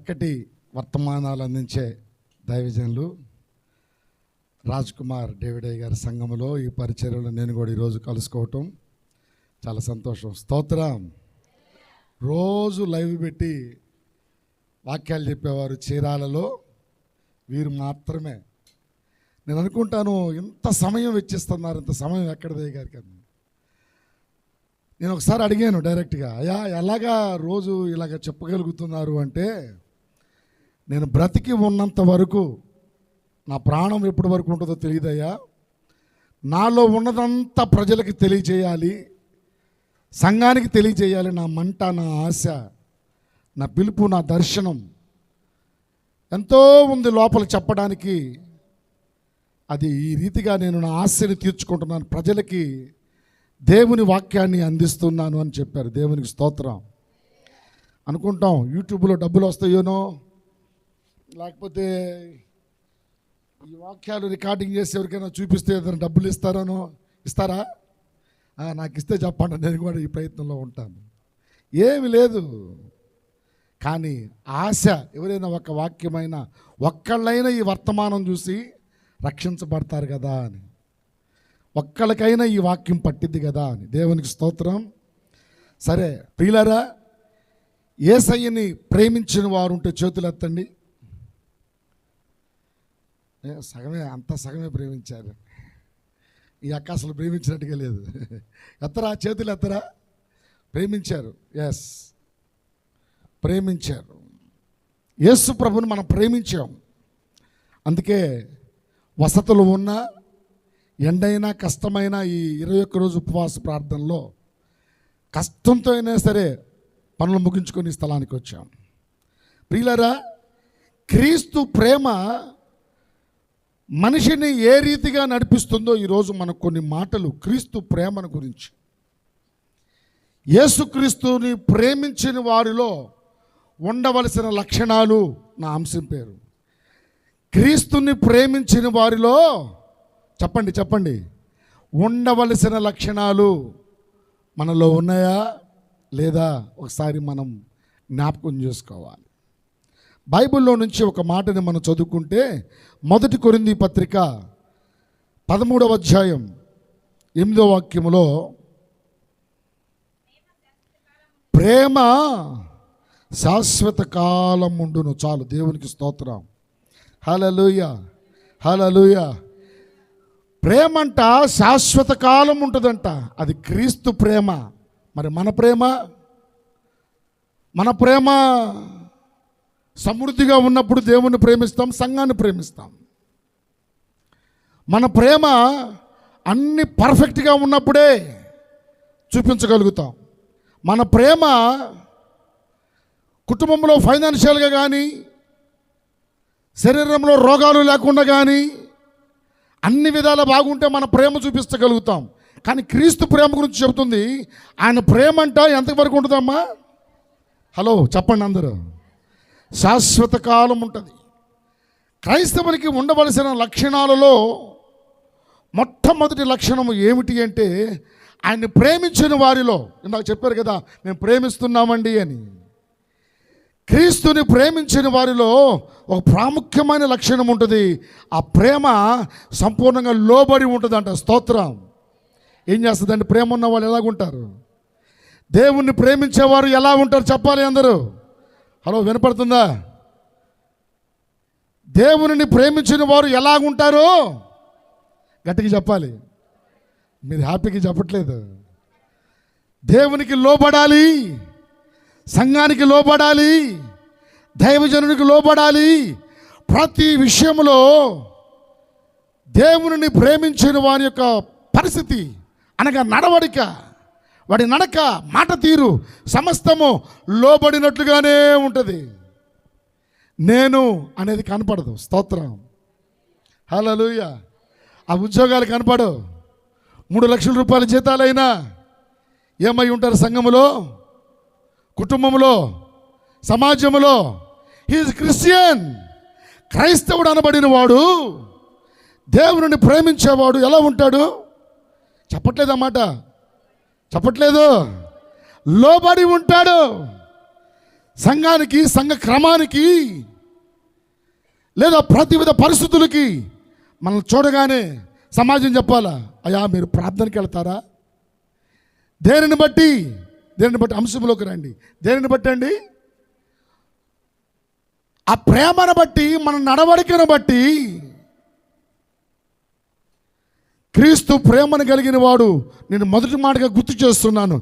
చక్కటి వర్తమానాలు అందించే దైవజనులు రాజ్ కుమార్ డేవిడయ్య గారి సంఘములో ఈ పరిచర్యలో నేను కూడా ఈరోజు కలుసుకోవటం చాలా సంతోషం. స్తోత్రం. రోజు లైవ్ పెట్టి వాక్యాలు చెప్పేవారు చీరాలలో వీరు మాత్రమే. నేను అనుకుంటాను ఇంత సమయం వెచ్చిస్తున్నారు, ఇంత సమయం ఎక్కడదే గారికి అని. నేను ఒకసారి అడిగాను డైరెక్ట్గా, అయ్యా ఎలాగా రోజు ఇలాగ చెప్పగలుగుతున్నారు అంటే, నేను బ్రతికి ఉన్నంత వరకు నా ప్రాణం ఎప్పటి వరకు ఉంటుందో తెలియదయ్యా, నాలో ఉన్నదంతా ప్రజలకి తెలియజేయాలి, సంఘానికి తెలియజేయాలి. నా మంట, నా ఆశ, నా పిలుపు, నా దర్శనం ఎంతో ఉంది లోపల చెప్పడానికి. అది ఈ రీతిగా నేను నా ఆశని తీర్చుకుంటున్నాను, ప్రజలకి దేవుని వాక్యాన్ని అందిస్తున్నాను అని చెప్పారు. దేవునికి స్తోత్రం. అనుకుంటాం యూట్యూబ్లో డబ్బులు వస్తాయోనో, లేకపోతే ఈ వాక్యాలు రికార్డింగ్ చేసి ఎవరికైనా చూపిస్తే ఏదైనా డబ్బులు ఇస్తారనో. ఇస్తారా? నాకు ఇస్తే చెప్పండి, నేను కూడా ఈ ప్రయత్నంలో ఉంటాను. ఏమి లేదు, కానీ ఆశ. ఎవరైనా ఒక వాక్యమైనా ఒక్కళ్ళైనా ఈ వర్తమానం చూసి రక్షించబడతారు కదా అని, ఒక్కళ్ళకైనా ఈ వాక్యం పట్టిద్ది కదా అని. దేవునికి స్తోత్రం. సరే ప్రియులారా, యేసయ్యని ప్రేమించిన వారు ఉంటే చేతులు ఎత్తండి. సగమే, అంత సగమే ప్రేమించారు. ఈ అక్క అసలు ప్రేమించినట్టుగా లేదు. ఎత్తరా, చేతులు ఎత్తరా. ప్రేమించారు. ఎస్, ప్రేమించారు. యేసు ప్రభుని మనం ప్రేమించాం. అందుకే వసతులు ఉన్నా, ఎండైనా, కష్టమైనా ఈ 21 రోజు ఉపవాస ప్రార్థనలో కష్టంతో అయినా సరే పనులు ముగించుకొని స్థలానికి వచ్చాం. ప్రియులారా, క్రీస్తు ప్రేమ మనిషిని ఏ రీతిగా నడిపిస్తుందో ఈరోజు మనకు కొన్ని మాటలు క్రీస్తు ప్రేమను గురించి. యేసుక్రీస్తుని ప్రేమించిన వారిలో ఉండవలసిన లక్షణాలు నా అంశం పేరు. క్రీస్తుని ప్రేమించిన వారిలో చెప్పండి చెప్పండి, ఉండవలసిన లక్షణాలు మనలో ఉన్నాయా లేదా ఒకసారి మనం జ్ఞాపకం చేసుకోవాలి. బైబిల్లో నుంచి ఒక మాటని మనం చదువుకుంటే, 1 కొరింథీ పత్రిక 13వ అధ్యాయం 8వ వాక్యములో, ప్రేమ శాశ్వత కాలం ఉండును. చాలు, దేవునికి స్తోత్రం. హల్లెలూయా, హల్లెలూయా. ప్రేమంట శాశ్వత కాలం ఉంటుందంట. అది క్రీస్తు ప్రేమ. మరి మన ప్రేమ, మన ప్రేమ సమృద్ధిగా ఉన్నప్పుడు దేవుని ప్రేమిస్తాం, సంఘాన్ని ప్రేమిస్తాం. మన ప్రేమ అన్ని పర్ఫెక్ట్గా ఉన్నప్పుడే చూపించగలుగుతాం. మన ప్రేమ కుటుంబంలో ఫైనాన్షియల్గా కానీ, శరీరంలో రోగాలు లేకుండా కానీ అన్ని విధాల బాగుంటే మన ప్రేమ చూపించగలుగుతాం. కానీ క్రీస్తు ప్రేమ గురించి చెబుతుంది. ఆయన ప్రేమ అంట ఎంతవరకు ఉంటుందమ్మా? హలో చెప్పండి అందరూ. శాశ్వత కాలం ఉంటుంది. క్రైస్తవునికి ఉండవలసిన లక్షణాలలో మొట్టమొదటి లక్షణము ఏమిటి అంటే, ఆయన్ని ప్రేమించిన వారిలో, ఇందాక చెప్పారు కదా మేము ప్రేమిస్తున్నామండి అని. క్రీస్తుని ప్రేమించిన వారిలో ఒక ప్రాముఖ్యమైన లక్షణం ఉంటుంది. ఆ ప్రేమ సంపూర్ణంగా లోబడి ఉంటుందంట. స్తోత్రం. ఏం చేస్తుందండి? ప్రేమ ఉన్న వాళ్ళు ఎలాగుంటారు? దేవుణ్ణి ప్రేమించేవారు ఎలా ఉంటారు చెప్పాలి అందరూ. హలో, వినపడుతుందా? దేవుని ప్రేమించిన వారు ఎలాగుంటారో గట్టిగా చెప్పాలి. మీరు హ్యాపీగా చెప్పట్లేదు. దేవునికి లోబడాలి, సంఘానికి లోబడాలి, దైవజనునికి లోబడాలి. ప్రతి విషయంలో దేవుని ప్రేమించిన వారి యొక్క పరిస్థితి అనగా నడవడిక, వాడి నడక, మాట తీరు సమస్తము లోబడినట్లుగానే ఉంటుంది. నేను అనేది కనపడదు. స్తోత్రం. హల్లెలూయా. ఆ ఉద్యోగాలు కనపడవు. 3 లక్షల రూపాయల జీతాలైనా ఏమై ఉంటారు? సంఘములో, కుటుంబంలో, సమాజంలో. He is Christian. క్రైస్తవుడు అనబడిన వాడు, దేవుని ప్రేమించేవాడు ఎలా ఉంటాడు? చెప్పట్లేదన్నమాట, చెప్పట్లేదు. లోబడి ఉంటాడు. సంఘానికి, సంఘ క్రమానికి, లేదా ప్రతివిధ పరిస్థితులకి మనల్ని చూడగానే సమాజం చెప్పాలా, అయ్యా మీరు ప్రార్థనకి వెళ్తారా? దేనిని బట్టి అంశంలోకి రండి. దేనిని బట్టి అండి? ఆ ప్రేమను బట్టి, మన నడవడికను బట్టి. క్రీస్తు ప్రేమను కలిగిన వాడు, నేను మొదటి మాటగా గుర్తు చేస్తున్నాను,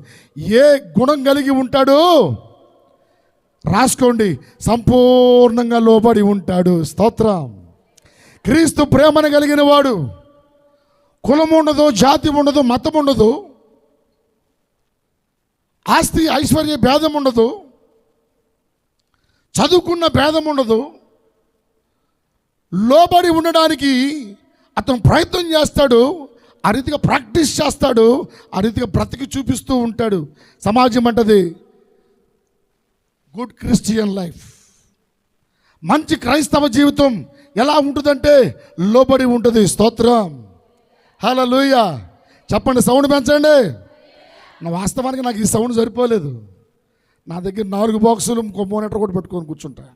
ఏ గుణం కలిగి ఉంటాడో రాసుకోండి, సంపూర్ణంగా లోబడి ఉంటాడు. స్తోత్రం. క్రీస్తు ప్రేమను కలిగిన వాడు కులం ఉండదు, జాతి ఉండదు, మతం ఉండదు, ఆస్తి ఐశ్వర్య భేదం ఉండదు, చదువుకున్న భేదం ఉండదు. లోబడి ఉండడానికి అతను ప్రయత్నం చేస్తాడు, ఆ రీతిగా ప్రాక్టీస్ చేస్తాడు, ఆ రీతిగా బ్రతికి చూపిస్తూ ఉంటాడు. సమాజం అంటది గుడ్ క్రిస్టియన్ లైఫ్. మంచి క్రైస్తవ జీవితం ఎలా ఉంటుందంటే లోబడి ఉంటుంది. స్తోత్రం. హల్లెలూయా. చెప్పండి, సౌండ్ పెంచండి. వాస్తవానికి నాకు ఈ సౌండ్ సరిపోలేదు. నా దగ్గర 4 బాక్సులు ఇంకో మోనిటర్ కూడా పెట్టుకొని కూర్చుంటా,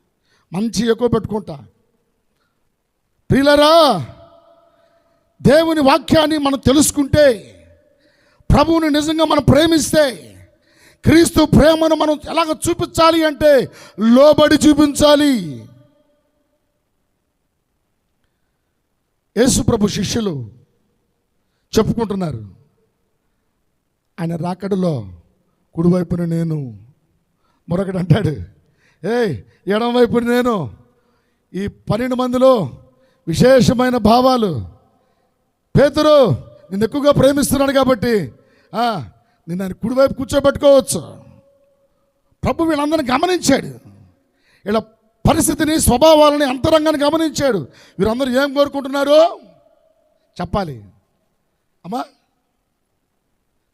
మంచి ఎక్కువ పెట్టుకుంటా. ప్రియులారా, దేవుని వాక్యాన్ని మనం తెలుసుకుంటే, ప్రభువుని నిజంగా మనం ప్రేమిస్తే, క్రీస్తు ప్రేమను మనం ఎలాగ చూపించాలి అంటే లోబడి చూపించాలి. యేసు ప్రభు శిష్యులు చెప్పుకుంటున్నారు, ఆయన రాకడలో కుడివైపున నేను, మరొకటి అంటాడు ఎడమ వైపున నేను. ఈ 12 మందిలో విశేషమైన భావాలు. పేతురు నిన్ను ఎక్కువగా ప్రేమిస్తున్నాడు కాబట్టి నిన్ను ఆయన కుడివైపు కూర్చోబెట్టుకోవచ్చు. ప్రభు వీళ్ళందరినీ గమనించాడు, ఇలా పరిస్థితిని, స్వభావాలని, అంతరంగాన్ని గమనించాడు. వీరందరూ ఏం కోరుకుంటున్నారు చెప్పాలి. అమ్మా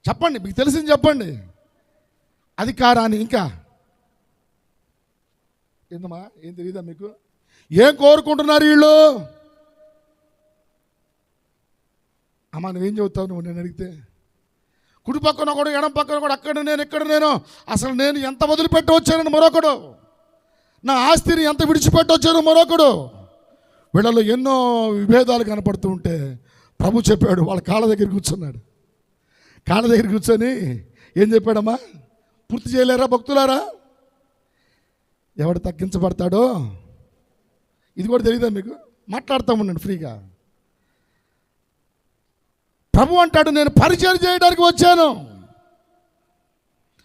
చెప్పండి, మీకు తెలిసింది చెప్పండి. అధికారాన్ని, ఇంకా ఏందమ్మా, ఏం తెలియదా మీకు? ఏం కోరుకుంటున్నారు వీళ్ళు? అమ్మా నువ్వేం చెబుతావు? నువ్వు నేను అడిగితే కుడి పక్కన ఒకడు, ఎడం పక్కన ఒకడు, అక్కడ నేను, ఇక్కడ నేను, అసలు నేను ఎంత వదిలిపెట్టి వచ్చానని మరొకడు, నా ఆస్తిని ఎంత విడిచిపెట్టి వచ్చాను మరొకడు. వీళ్ళలో ఎన్నో విభేదాలు కనపడుతూ ఉంటే ప్రభు చెప్పాడు, వాళ్ళ కాళ్ళ దగ్గర కూర్చున్నాడు. కాళ్ళ దగ్గర కూర్చొని ఏం చెప్పాడమ్మా? పూర్తి చేయలేరా భక్తులారా? ఎవడు తగ్గించబడతాడో ఇది కూడా తెలియదా మీకు? మాట్లాడుతూ ఉండండి ఫ్రీగా. ప్రభు అంటాడు, నేను పరిచయం చేయడానికి వచ్చాను.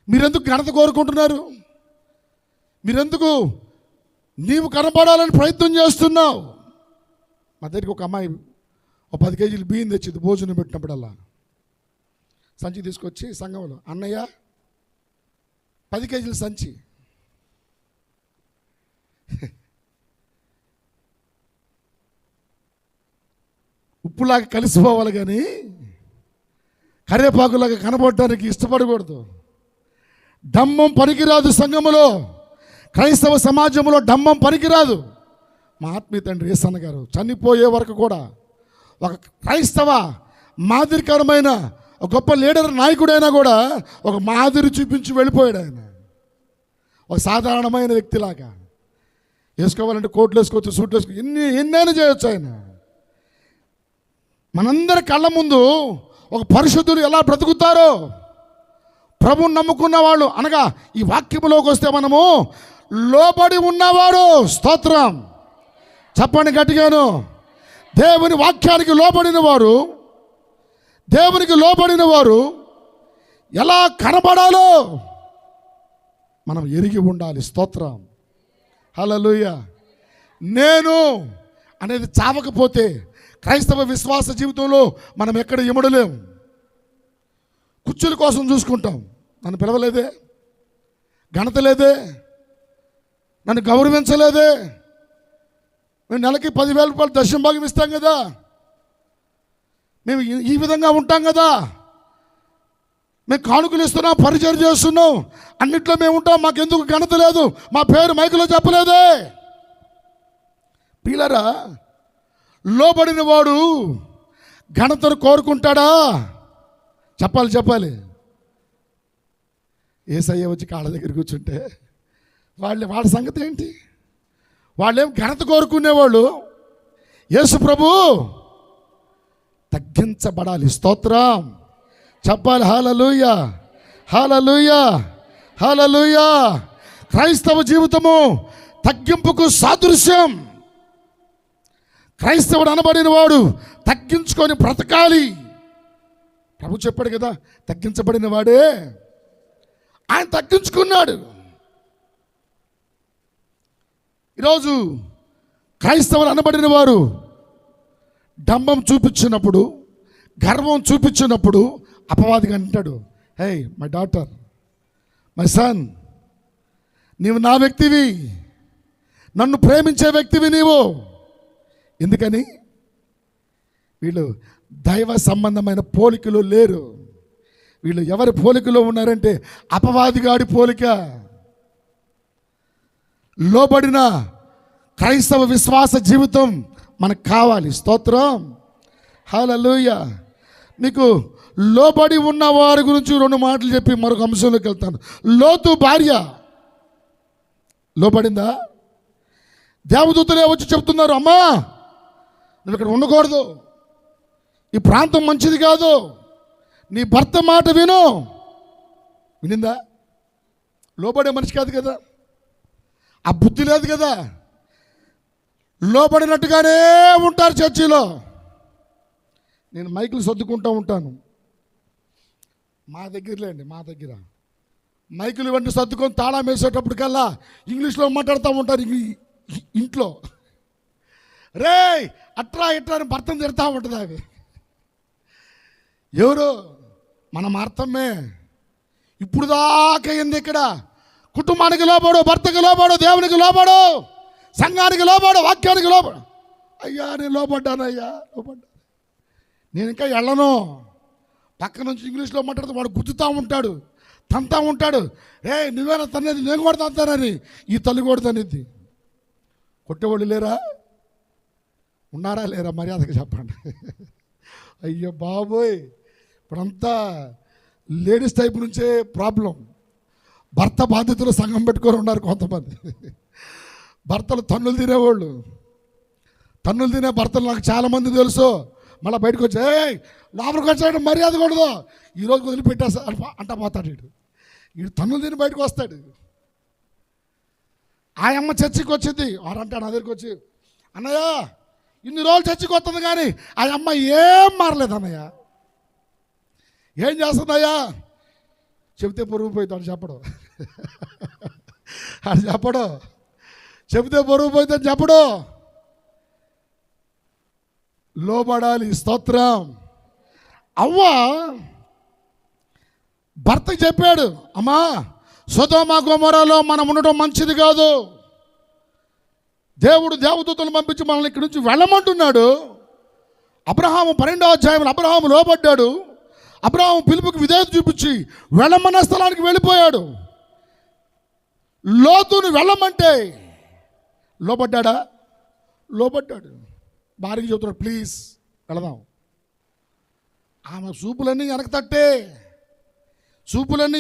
మీరెందుకు ఘనత కోరుకుంటున్నారు? మీరెందుకు నీవు కనపడాలని ప్రయత్నం చేస్తున్నావు? మా దగ్గరికి ఒక అమ్మాయి 10 కేజీలు బియ్యం తెచ్చింది భోజనం పెట్టినప్పుడల్లా. సంచి తీసుకొచ్చి సంఘంలో, అన్నయ్య 10 కేజీల సంచి. ఉప్పులాగా కలిసిపోవాలి కానీ కరివేపాకులాగా కనబడటానికి ఇష్టపడకూడదు. డంబం పనికిరాదు. సంఘములో, క్రైస్తవ సమాజంలో డంబం పనికిరాదు. మా ఆత్మీయ తండ్రి యేసన్న గారు చనిపోయే వరకు కూడా ఒక క్రైస్తవ మాదిరికరమైన ఒక గొప్ప లీడర్, నాయకుడైనా కూడా ఒక మాదిరి చూపించి వెళ్ళిపోయాడు. ఆయన ఒక సాధారణమైన వ్యక్తిలాగా. వేసుకోవాలంటే కోట్లు వేసుకోవచ్చు, సూట్లు వేసుకోవచ్చు, ఎన్నైనా చేయొచ్చు. ఆయన మనందరి కళ్ళ ముందు ఒక పరిశుద్ధులు ఎలా బ్రతుకుతారో, ప్రభువుని నమ్ముకున్న వాళ్ళు, అనగా ఈ వాక్యములోకి వస్తే మనము లోబడి ఉన్నవాడు. స్తోత్రం. చెప్పండి గట్టిగాను. దేవుని వాక్యానికి లోబడిన వారు, దేవునికి లోబడిన వారు ఎలా కనబడాలో మనం ఎరిగి ఉండాలి. స్తోత్రం. హల్లెలూయా. నేను అనేది చావకపోతే క్రైస్తవ విశ్వాస జీవితంలో మనం ఎక్కడ ఇమడలేం. కుర్చీల కోసం చూసుకుంటాం. నన్ను పిలవలేదే, ఘనత లేదే, నన్ను గౌరవించలేదే. మేము నెలకి 10,000 రూపాయలు దశమ భాగం ఇస్తాం కదా, మేము ఈ విధంగా ఉంటాం కదా, మేము కానుకలు ఇస్తున్నాం, పరిచయం చేస్తున్నాం, అన్నిట్లో మేము ఉంటాం, మాకెందుకు ఘనత లేదు, మా పేరు మైకులో చెప్పలేదే. పిల్లరా, లోబడిన వాడు ఘనతను కోరుకుంటాడా? చెప్పాలి. యేసయ్య వచ్చి కాళ్ళ దగ్గర కూర్చుంటే వాళ్ళ సంగతి ఏంటి? వాళ్ళేం ఘనత కోరుకునేవాళ్ళు. యేసు ప్రభు తగ్గించబడాలి. స్తోత్రం చెప్పాలి. హల్లెలూయా, హల్లెలూయా, హల్లెలూయా. క్రైస్తవ జీవితము తగ్గింపుకు సాదృశ్యం. క్రైస్తవుడు అనబడిన వాడు తగ్గించుకొని బ్రతకాలి. ప్రభు చెప్పాడు కదా, తగ్గించబడిన వాడే. ఆయన తగ్గించుకున్నాడు. ఈరోజు క్రైస్తవులు అనబడిన వారు డంబం చూపించినప్పుడు, గర్వం చూపించినప్పుడు అపవాదిగా అంటాడు, hey my daughter, my son, నీవు నా వ్యక్తివి, నన్ను ప్రేమించే వ్యక్తివి నీవు. ఎందుకని? వీళ్ళు దైవ సంబంధమైన పోలికలు లేరు. వీళ్ళు ఎవరి పోలికలో ఉన్నారంటే అపవాదిగాడి పోలిక. లోబడిన క్రైస్తవ విశ్వాస జీవితం మనకు కావాలి. స్తోత్రం, హల్లెలూయా. మీకు లోబడి ఉన్న వారి గురించి 2 మాటలు చెప్పి మరొక అంశంలోకి వెళ్తాను. లోతు భార్య లోబడిందా? దేవదూతలే వచ్చి చెప్తున్నారు, అమ్మా నువ్వు ఇక్కడ ఉండకూడదు, ఈ ప్రాంతం మంచిది కాదు, నీ భర్త మాట విను. వినిందా? లోబడే మనిషి కాదు కదా, ఆ బుద్ధి లేదు కదా. లోబడినట్టుగానే ఉంటారు చర్చిలో. నేను మైకులు సర్దుకుంటూ ఉంటాను. మా దగ్గర మైకులు ఇవన్నీ సర్దుకొని తాళం వేసేటప్పటికల్లా ఇంగ్లీష్లో మాట్లాడుతూ ఉంటారు ఇంట్లో. రే అట్రా ఇట్లా అని భర్తను తిడతా ఉంటుంది. అవి ఎవరు? మనం అర్థమే. ఇప్పుడు దాకా ఏంది ఇక్కడ? కుటుంబానికి లోబడు, భర్తకి లోబడు, దేవునికి లోబడు, సంఘానికి లోబడు, వాక్యానికి లోబడు. అయ్యా నేను లోబడ్డానయ్యా, నేను ఇంకా వెళ్ళను. పక్క నుంచి ఇంగ్లీష్లో మాట్లాడితే వాడు గుద్దుతూ ఉంటాడు, తంతా ఉంటాడు. నువ్వేనా తనేది, నేను కూడా తంతానని ఈ తల్లి కూడా తనేది. కొట్టేవాళ్ళు లేరా? ఉన్నారా లేరా? మర్యాదగా చెప్పండి. అయ్యో బాబోయ్, ఇప్పుడంతా లేడీస్ టైప్ నుంచే ప్రాబ్లం. భర్త బాధ్యతలు సంఘం పెట్టుకొని ఉన్నారు కొంతమంది. భర్తలు తన్నులు తినేవాళ్ళు, తన్నులు తినే భర్తలు నాకు చాలామంది తెలుసు. మళ్ళీ బయటకు వచ్చి లోపలికి వచ్చాడు, మర్యాద కూడదు, ఈరోజు వదిలిపెట్టేస్తా అంటా పోతాడు. వీడు తన్నులు తిని బయటకు వస్తాడు. ఆ అమ్మ చర్చికి వచ్చింది, వారంటాడు నా దగ్గరికి వచ్చి, అన్నయ్య ఇన్ని రోజులు చర్చికి వస్తుంది కానీ ఆ అమ్మ ఏం మారలేదు అన్నయ్య. ఏం చేస్తుందయ్యా? చెబితే పొరుగు పోయిద్దాడు చెప్పడు. అది చెప్పడు. చెబితే పొరుగు పోయిద్దని చెప్పడు. లోబడాలి. స్తోత్రం. అవ్వ భర్తకి చెప్పాడు, అమ్మా సొదొమ గొమొర్రాలో మనం ఉండటం మంచిది కాదు, దేవుడు దేవదూతలను పంపించి మనల్ని ఇక్కడి నుంచి వెళ్ళమంటున్నాడు. అబ్రహాము 12వ అధ్యాయంలో అబ్రహాము లోబడ్డాడు. అబ్రహాము పిలుపుకి విధేయత చూపించి వెళ్ళమన్న స్థలానికి వెళ్ళిపోయాడు. లోతును వెళ్ళమంటే లోబడ్డా? లోబడ్డాడు. భార్యకి చెబుతున్నాడు, ప్లీజ్ వెళదాం. ఆమె చూపులన్నీ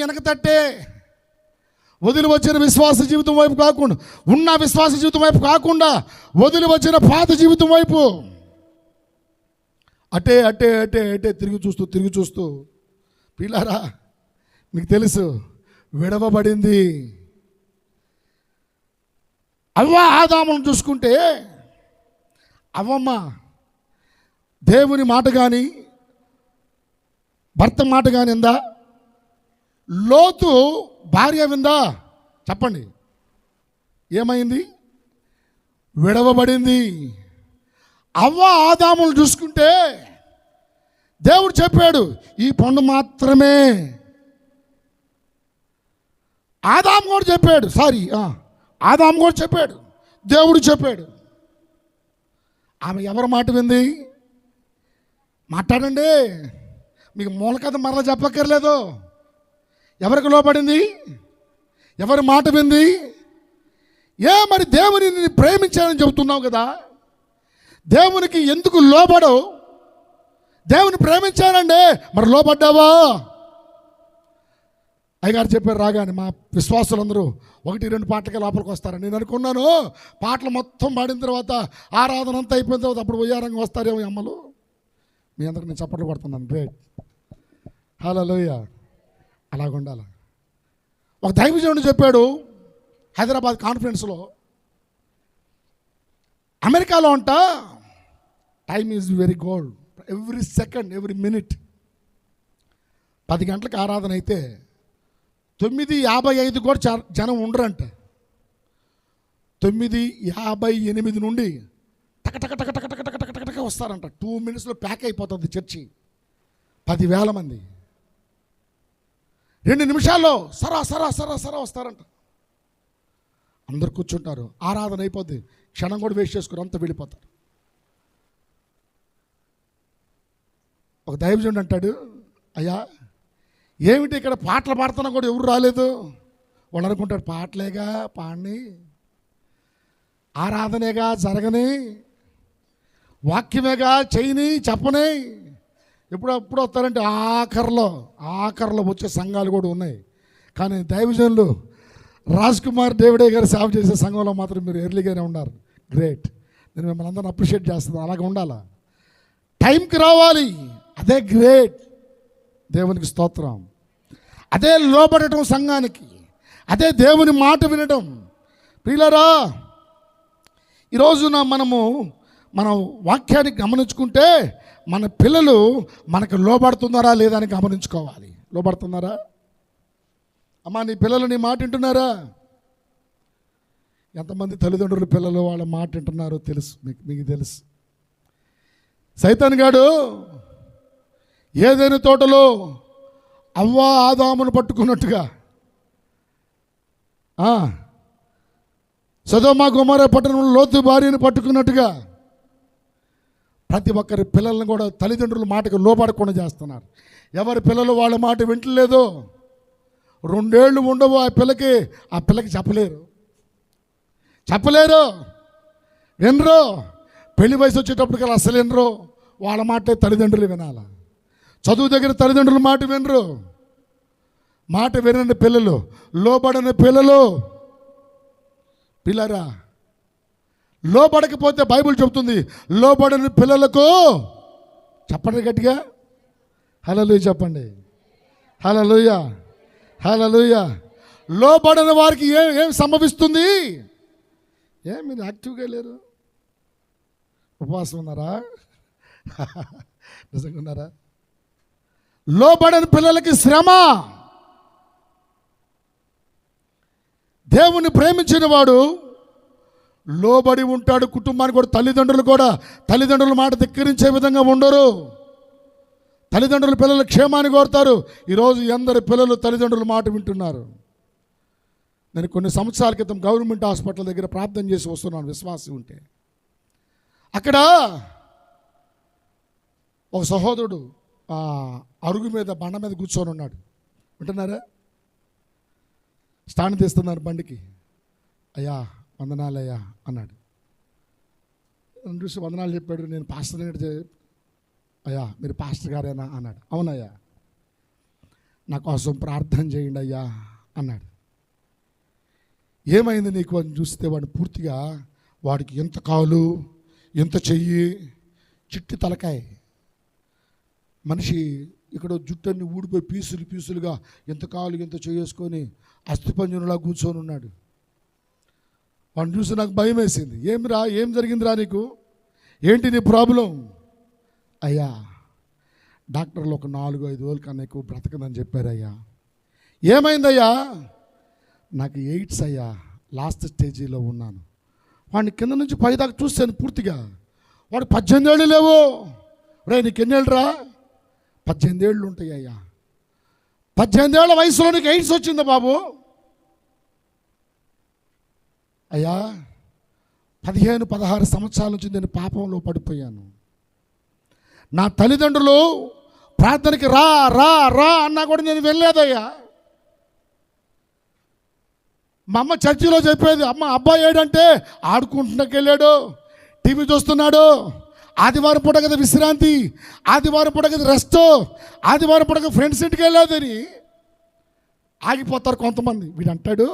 వెనక తట్టే వదిలి వచ్చిన విశ్వాస జీవితం వైపు కాకుండా, ఉన్న విశ్వాస జీవితం వైపు కాకుండా వదిలి వచ్చిన పాత జీవితం వైపు అటే అటే అటే అటే తిరిగి చూస్తూ పిల్లారా మీకు తెలుసు విడవబడింది. అవ్వ ఆదామును చూసుకుంటే అవ్వమ్మ దేవుని మాట కానీ భర్త మాట కానీ ఉందా? లోతు భార్య విందా? చెప్పండి. ఏమైంది? విడవబడింది. అవ్వ ఆదాములు చూసుకుంటే దేవుడు చెప్పాడు ఈ పండు మాత్రమే. ఆదాము కూడా చెప్పాడు, దేవుడు చెప్పాడు. ఆమె ఎవరి మాట వింది? మాట్లాడండి, మీకు మూల కథ మరలా చెప్పక్కర్లేదు. ఎవరికి లోబడింది? ఎవరి మాట వింది? మరి దేవుని ప్రేమించాలని చెబుతున్నావు కదా, దేవునికి ఎందుకు లోబడవు? దేవుని ప్రేమించానండి, మరి లోబడ్డావా? అయ్యగారు చెప్పారు రాగానే మా విశ్వాసులందరూ 1-2 పాటలకే లోపలికి వస్తారని నేను అనుకున్నాను. పాటలు మొత్తం పాడిన తర్వాత ఆరాధన అంతా అయిపోయిన తర్వాత అప్పుడు ఉయ్యారంగా వస్తారేమో అమ్మలు. మీ అందరికి నేను చప్పట్లు కొడుతున్నాను. గ్రేట్, హల్లెలూయా. అలాగ ఉండాలి. ఒక దైవజనుడు చెప్పాడు హైదరాబాద్ కాన్ఫరెన్స్లో, అమెరికాలో అంట time is very gold, every second every minute. 10 గంటలకు ఆరాధన అయితే 9:55 కూడా జనం ఉండరంట. 9:58 నుండి టక టక టక టక టక టక టక టక వస్తారంట. 2 minutesలో ప్యాక్ అయిపోతుంది చర్చి. 10,000 మంది 2 నిమిషాల్లో సరా సరా సరా సరా వస్తారంట. అందరు కూర్చుంటారు, ఆరాధన అయిపోద్ది, క్షణం కూడా వేస్ట్ చేసుకుని అంతా వెళ్ళిపోతారు. ఒక దైవజనుడు అంటాడు, అయ్యా ఏమిటి ఇక్కడ పాటలు పాడుతున్నా కూడా ఎవరు రాలేదు. వాళ్ళు అనుకుంటారు పాటలేగా పాడిని, ఆరాధనేగా జరగని, వాక్యమేగా చేయని చెప్పని. ఎప్పుడు వస్తారంటే ఆఖరిలో వచ్చే సంఘాలు కూడా ఉన్నాయి. కానీ దైవజనులు రాజ్ కుమార్ డేవిడే గారు సేవ చేసే సంఘంలో మాత్రం మీరు ఎర్లీగానే ఉన్నారు. గ్రేట్. నేను మిమ్మల్ని అందరిని అప్రిషియేట్ చేస్తున్నాను. అలాగే ఉండాలా, టైంకి రావాలి. అదే గ్రేట్. దేవునికి స్తోత్రం. అదే లోబడటం సంఘానికి, అదే దేవుని మాట వినడం. ప్రియులారా, ఈరోజున మనం వాక్యాన్ని గమనించుకుంటే మన పిల్లలు మనకు లోబడుతున్నారా లేదా అని గమనించుకోవాలి. లోబడుతున్నారా? అమ్మా నీ పిల్లలు నీ మాట వింటున్నారా? ఎంతమంది తల్లిదండ్రుల పిల్లలు వాళ్ళ మాట వింటున్నారో తెలుసు, మీకు తెలుసు. సైతాన్ గాడు ఏదైనా తోటలో అవ్వ ఆదామును పట్టుకున్నట్టుగా, సొదొమ గొమొర్రా పట్టణంలో లోతు భార్యను పట్టుకున్నట్టుగా ప్రతి ఒక్కరి పిల్లల్ని కూడా తల్లిదండ్రుల మాటకు లోబడకుండా చేస్తున్నారు. ఎవరి పిల్లలు వాళ్ళ మాట వింటలేదో 2 ఏళ్ళు ఉండవు ఆ పిల్లకి చెప్పలేరు, వినరు. పెళ్లి వయసు వచ్చేటప్పటికల్లా అసలు వినరు. వాళ్ళ మాటే తల్లిదండ్రులు వినాలి. చదువు దగ్గర తల్లిదండ్రుల మాట వినరు. మాట వినని పిల్లలు, లోబడని పిల్లలు. పిల్లరా, లోబడకపోతే బైబిల్ చెబుతుంది లోబడని పిల్లలకు, చెప్పండి గట్టిగా హల్లెలూయా చెప్పండి. హల్లెలూయా, హల్లెలూయా. లోబడని వారికి ఏం సంభవిస్తుంది? మీరు యాక్టివ్గా లేరు? ఉపవాసం ఉన్నారా? నిజంగా ఉన్నారా? లోబడని పిల్లలకి శ్రమ. దేవుని ప్రేమించిన వాడు లోబడి ఉంటాడు. కుటుంబానికి కూడా, తల్లిదండ్రుల మాట ధిక్కరించే విధంగా ఉండరు. తల్లిదండ్రుల పిల్లల క్షేమాన్ని కోరుతారు. ఈరోజు ఎందరి పిల్లలు తల్లిదండ్రుల మాట వింటున్నారు? నేను కొన్ని సంవత్సరాల క్రితం గవర్నమెంట్ హాస్పిటల్ దగ్గర ప్రార్థన చేసి వస్తున్నాను, విశ్వాసం ఉంటే. అక్కడ ఒక సహోదరుడు అరుగు మీద బండ మీద కూర్చొని ఉన్నాడు. వింటున్నారా? స్టాండ్ తీస్తున్నారు బండికి. అయ్యా వందనాలయ్యా అన్నాడు. నన్ను చూసి వందనాలు చెప్పాడు. నేను పాస్టర్ గారు, అయ్యా మీరు పాస్టర్ గారేనా అన్నాడు. అవునయ్యా, నా కోసం ప్రార్థన చేయండి అయ్యా అన్నాడు. ఏమైంది నీకు అని చూస్తే వాడికి ఎంత కాలు, ఎంత చెయ్యి, చిట్టి తలకాయ, మనిషి ఇక్కడ జుట్టన్ని ఊడిపోయి పీసులుగా ఎంత కాలు ఎంత చేసుకొని అస్థిపంజనులా కూర్చొని ఉన్నాడు. వాడిని చూసి నాకు భయం వేసింది. ఏం జరిగిందిరా నీకు? ఏంటి నీ ప్రాబ్లం? అయ్యా డాక్టర్లు ఒక 4-5 రోజుల కన్నా ఎక్కువ బ్రతకదని చెప్పారయ్యా. ఏమైందయ్యా? నాకు ఎయిడ్స్ అయ్యా, లాస్ట్ స్టేజీలో ఉన్నాను. వాడిని కింద నుంచి పైదాకా చూస్తాను పూర్తిగా. వాడు 18 ఏళ్ళు లేవు. నీకు ఎన్నేళ్ళు రా? 18 ఏళ్ళు ఉంటాయి అయ్యా. 18 ఏళ్ల వయసులో నీకు ఎయిడ్స్ వచ్చిందా బాబు? అయ్యా 15-16 సంవత్సరాల నుంచి నేను పాపంలో పడిపోయాను. నా తల్లిదండ్రులు ప్రార్థనకి రా రా రా అన్నా కూడా నేను వెళ్ళలేదయ్యా. మా అమ్మ చర్చిలో చెప్పేది, అబ్బాయి ఏడంటే ఆడుకుంటున్నాకి వెళ్ళాడు, టీవీ చూస్తున్నాడు, ఆదివారం పూట కదా విశ్రాంతి, ఆదివారం పూట కదా రెస్ట్, ఆదివారం పూట ఫ్రెండ్స్ ఇంటికి వెళ్ళేదని ఆగిపోతారు కొంతమంది. వీడు అంటాడు,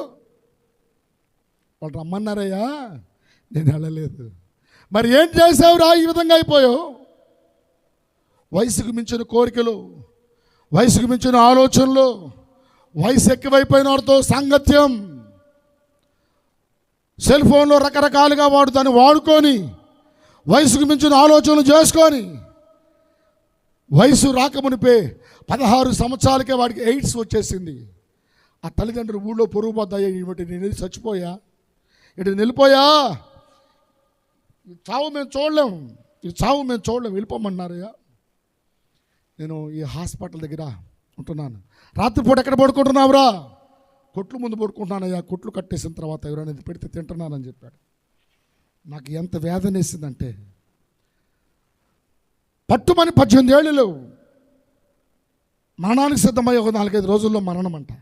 వాళ్ళు రమ్మన్నారయ్యా, నేను వెళ్ళలేదు. మరి ఏం చేసావురా, ఈ విధంగా అయిపోయావు? వయసుకు మించిన కోరికలు, వయసుకు మించిన ఆలోచనలు, వయసు ఎక్కువైపోయిన వారితో సాంగత్యం, సెల్ ఫోన్లో రకరకాలుగా వాడు దాన్ని వాడుకొని వయసుకు మించిన ఆలోచనలు చేసుకొని, వయసు రాకమునిపే 16 సంవత్సరాలకే వాడికి ఎయిడ్స్ వచ్చేసింది. ఆ తల్లిదండ్రులు ఊళ్ళో పొరుగు పోద్దాయా, ఇటు నేను చచ్చిపోయా, ఇటు నిలిపోయా, ఈ చావు మేము చూడలేం, వెళ్ళిపోమన్నారయ్యా. నేను ఈ హాస్పిటల్ దగ్గర ఉంటున్నాను. రాత్రిపూట ఎక్కడ పడుకుంటున్నావురా? కొట్లు ముందు పడుకుంటున్నానయ్యా, కొట్లు కట్టేసిన తర్వాత ఎవరైనా పెడితే తింటున్నానని చెప్పాడు. నాకు ఎంత వేదన వేసిందంటే, పట్టుమని 18 ఏళ్ళు మరణానికి సిద్ధమయ్యే ఒక 4-5 రోజుల్లో మరణం అంట.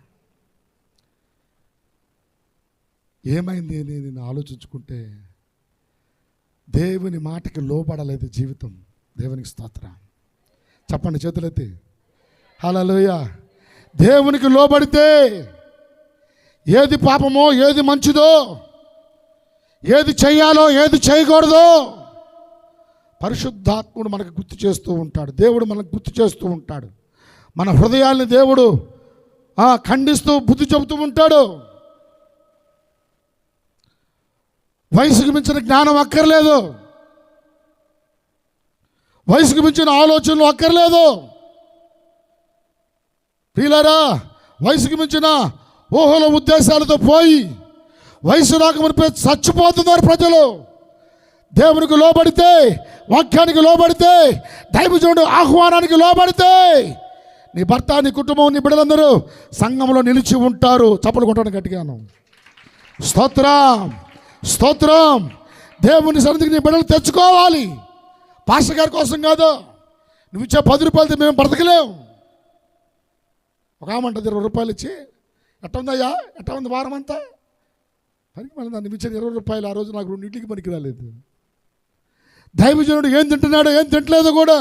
ఏమైంది అని నేను ఆలోచించుకుంటే, దేవుని మాటకి లోబడలేదు జీవితం. దేవునికి స్తోత్రం. చెప్పండి చేతులెత్తి హల్లెలూయా. దేవునికి లోబడితే ఏది పాపమో, ఏది మంచిదో, ఏది చేయాలో, ఏది చేయకూడదో పరిశుద్ధాత్ముడు మనకు గుర్తు చేస్తూ ఉంటాడు. దేవుడు మనకు గుర్తు చేస్తూ ఉంటాడు. మన హృదయాల్ని దేవుడు ఖండిస్తూ బుద్ధి చెబుతూ ఉంటాడు. వయసుకు మించిన జ్ఞానం అక్కర్లేదు, వయసుకు మించిన ఆలోచనలు అక్కర్లేదు. ప్రియులారా, వయసుకు మించిన ఊహల ఉద్దేశాలతో పోయి వయసు రాకమునిపై చచ్చిపోతున్నారు ప్రజలు. దేవునికి లోబడితే, వాక్యానికి లోబడితే, దైవజనుడు ఆహ్వానానికి లోబడితే నీ భర్త, నీ కుటుంబం, నీ బిడ్డలందరూ సంఘంలో నిలిచి ఉంటారు. చప్పలు కొట్టడానికి గట్టిగాను స్తోత్రం, స్తోత్రం. దేవుని సన్నిధికి నీ బిడ్డలు తెచ్చుకోవాలి. పాస్టర్ గారి కోసం కాదు, నువ్వు ఇచ్చే 10 రూపాయలతో మేము బ్రతకలేం. ఒక ఆమంటది 20 రూపాయలు ఇచ్చి, ఎట్ట ఉందయ్యా, ఎట్ట ఉంది వారం అంతా, పనికి మళ్ళీ దాన్ని ఇచ్చిన 20 రూపాయలు ఆ రోజు నాకు 2 ఇడ్లీకి పనికి రాలేదు. దైవజనుడు ఏం తింటున్నాడో ఏం తింటలేదో కూడా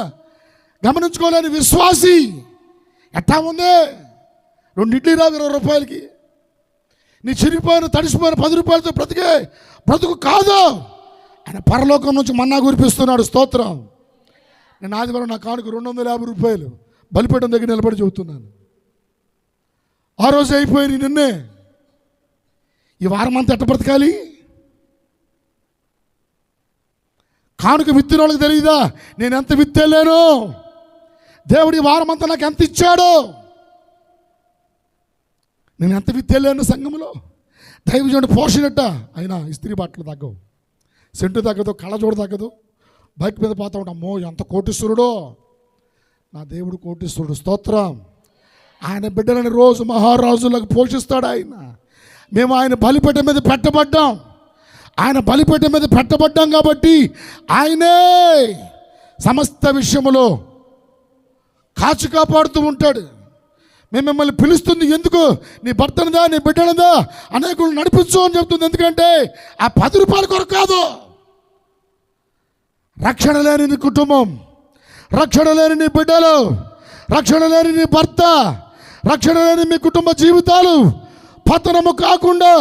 గమనించుకోలేని విశ్వాసి ఎట్టా ఉంది, 2 ఇడ్లీ రావు 20 రూపాయలకి. నీ చిరిగిపోయిన తడిసిపోయిన 10 రూపాయలతో బ్రతుకు కాదు. ఆయన పరలోకం నుంచి మన్నా కురిపిస్తున్నాడు. స్తోత్రం. నేను ఆదివారం నా కానుక 250 రూపాయలు బలిపీఠం దగ్గర నిలబడి చెబుతున్నాను. ఆ రోజు అయిపోయి నిన్నే ఈ వారం అంతా ఎట్ట బ్రతకాలి? కానుక విత్తిన వాళ్ళకి తెలియదా నేను ఎంత విత్తలేను, దేవుడి వారం అంతా నాకు ఎంత ఇచ్చాడు, నేను ఎంత విత్తలేను సంఘంలో. దైవజనుడు పోషణట అయినా ఇస్త్రీ బట్టలు తగ్గవు, సెంటు తగ్గదు, కళ్ళజోడు తగ్గదు. బైక్ మీద పోతా ఉంటాం, అమ్మో ఎంత కోటీశ్వరుడో. నా దేవుడు కోటీశ్వరుడు. స్తోత్రం. ఆయన బిడ్డలని రోజు మహారాజులకు పోషిస్తాడు ఆయన. మేము ఆయన బలిపీఠం మీద పెట్టబడ్డాం. ఆయన బలిపీఠం మీద పెట్టబడ్డాం కాబట్టి ఆయనే సమస్త విషయములో కాచి కాపాడుతూ ఉంటాడు. మేము మిమ్మల్ని పిలుస్తుంది ఎందుకు? నీ భర్తనిదా, నీ బిడ్డనిదా అనేకులు నడిపించు అని చెప్తుంది. ఎందుకంటే ఆ 10 రూపాయల కొరకు కాదు. రక్షణ లేని నీ కుటుంబం, రక్షణ లేని నీ బిడ్డలు, రక్షణ లేని నీ భర్త, రక్షణ లేని మీ కుటుంబ జీవితాలు పతనము కాకుండా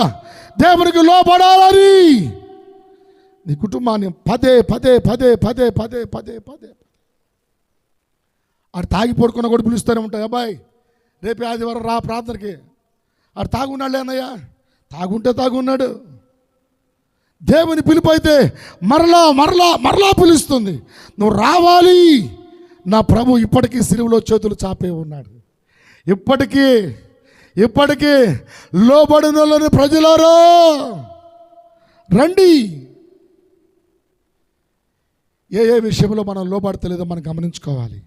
దేవునికి లోబడాలని నీ కుటుంబాన్ని పదే పదే పదే పదే పదే పదే పదే ఆడు తాగి పడుకున్న కూడా పిలుస్తూనే ఉంటాయి. అబ్బాయి రేపు ఆదివారం రా ప్రార్థనకి. ఆడు తాగున్నాడు లేనయ్యా, తాగుంటే తాగున్నాడు. దేవుని పిలుపు అయితే మరలా మరలా మరలా పిలుస్తుంది. నువ్వు రావాలి. నా ప్రభు ఇప్పటికీ సిలువలో చేతులు చాపే ఉన్నాడు. ఇప్పటికీ లోబడిన ప్రజలారా రండి. ఏ విషయంలో మనం లోబడతలేదో మనం గమనించుకోవాలి.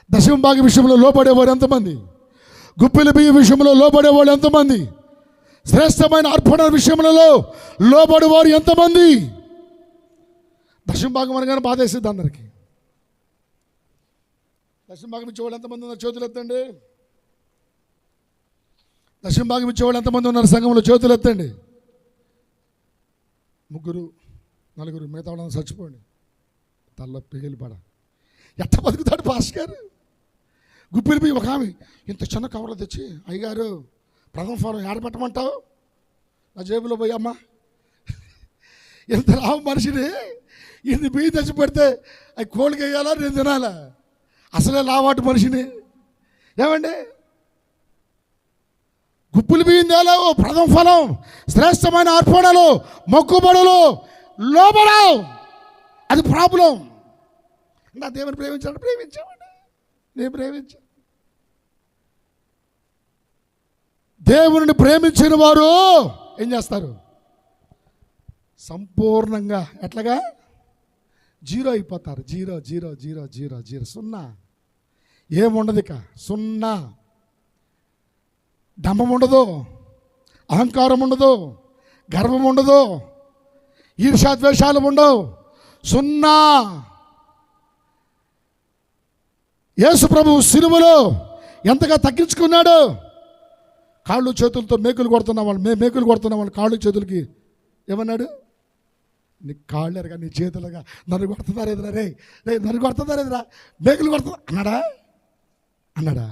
దశమ భాగం విషయంలో లోబడేవారు ఎంతమంది? గుప్పిలి బియ్య విషయంలో లోబడేవాళ్ళు ఎంతమంది? శ్రేష్టమైన అర్పణ విషయంలో లోబడేవారు ఎంతమంది? దశమ భాగం అనగానే బాధేసిద్ది అందరికీ. దశమ భాగం ఇచ్చేవాళ్ళు ఎంతమంది ఉన్నారు? చేతులు ఎత్తండి. దశమ భాగం ఇచ్చేవాళ్ళు ఎంతమంది ఉన్నారు సంఘంలో? చేతులు ఎత్తండి. 3, 4, మిగతా వాళ్ళని చచ్చిపోండి. తల్ల పిగిలి పడ. ఎట్ట బతుకుతాడు పాస్టర్ గారు? గుప్పిలి పోయి ఒక ఆమె ఇంత చిన్న కవర్లో తెచ్చి, అయ్యగారు ప్రథమ ఫలం ఏడబెట్టమంటావు, నా జేబులో పోయి అమ్మ ఇంత రావు మనిషిని ఇన్ని బియ్యం తెచ్చి పెడితే అవి కోళ్ళకి వేయాలా, నేను తినాలా? అసలే లావాటు మనిషిని. ఏమండి, గుప్పులు బియ్యం తేలావు, ప్రథమ ఫలం, శ్రేష్టమైన అర్పణలు, మొక్కుబడులు, లోబడవు. అది ప్రాబ్లం. నా దేవుని ప్రేమించామండి, నేను ప్రేమించాను. దేవుని ప్రేమించిన వారు ఏం చేస్తారు? సంపూర్ణంగా ఎట్లాగా జీరో అయిపోతారు. Zero zero zero zero zero, సున్నా. ఏముండదు ఇక, సున్నా. డంబం ఉండదు, అహంకారం ఉండదు, గర్వం ఉండదు, ఈర్ష్యాద్వేషాలు ఉండవు, సున్నా. యేసు ప్రభువు సిలువలో ఎంతగా తగ్గించుకున్నాడు. కాళ్ళు చేతులతో మేకులు కొడుతున్న వాళ్ళు కాళ్ళు చేతులకి ఏమన్నాడు? నీ కాళ్ళు ఎరగా, నీ చేతులుగా నన్ను కొడుతున్నారు ఎదురా, రే నన్ను కొడుతున్నారు ఎదురా, మేకులు కొడుతున్నా అన్నాడా?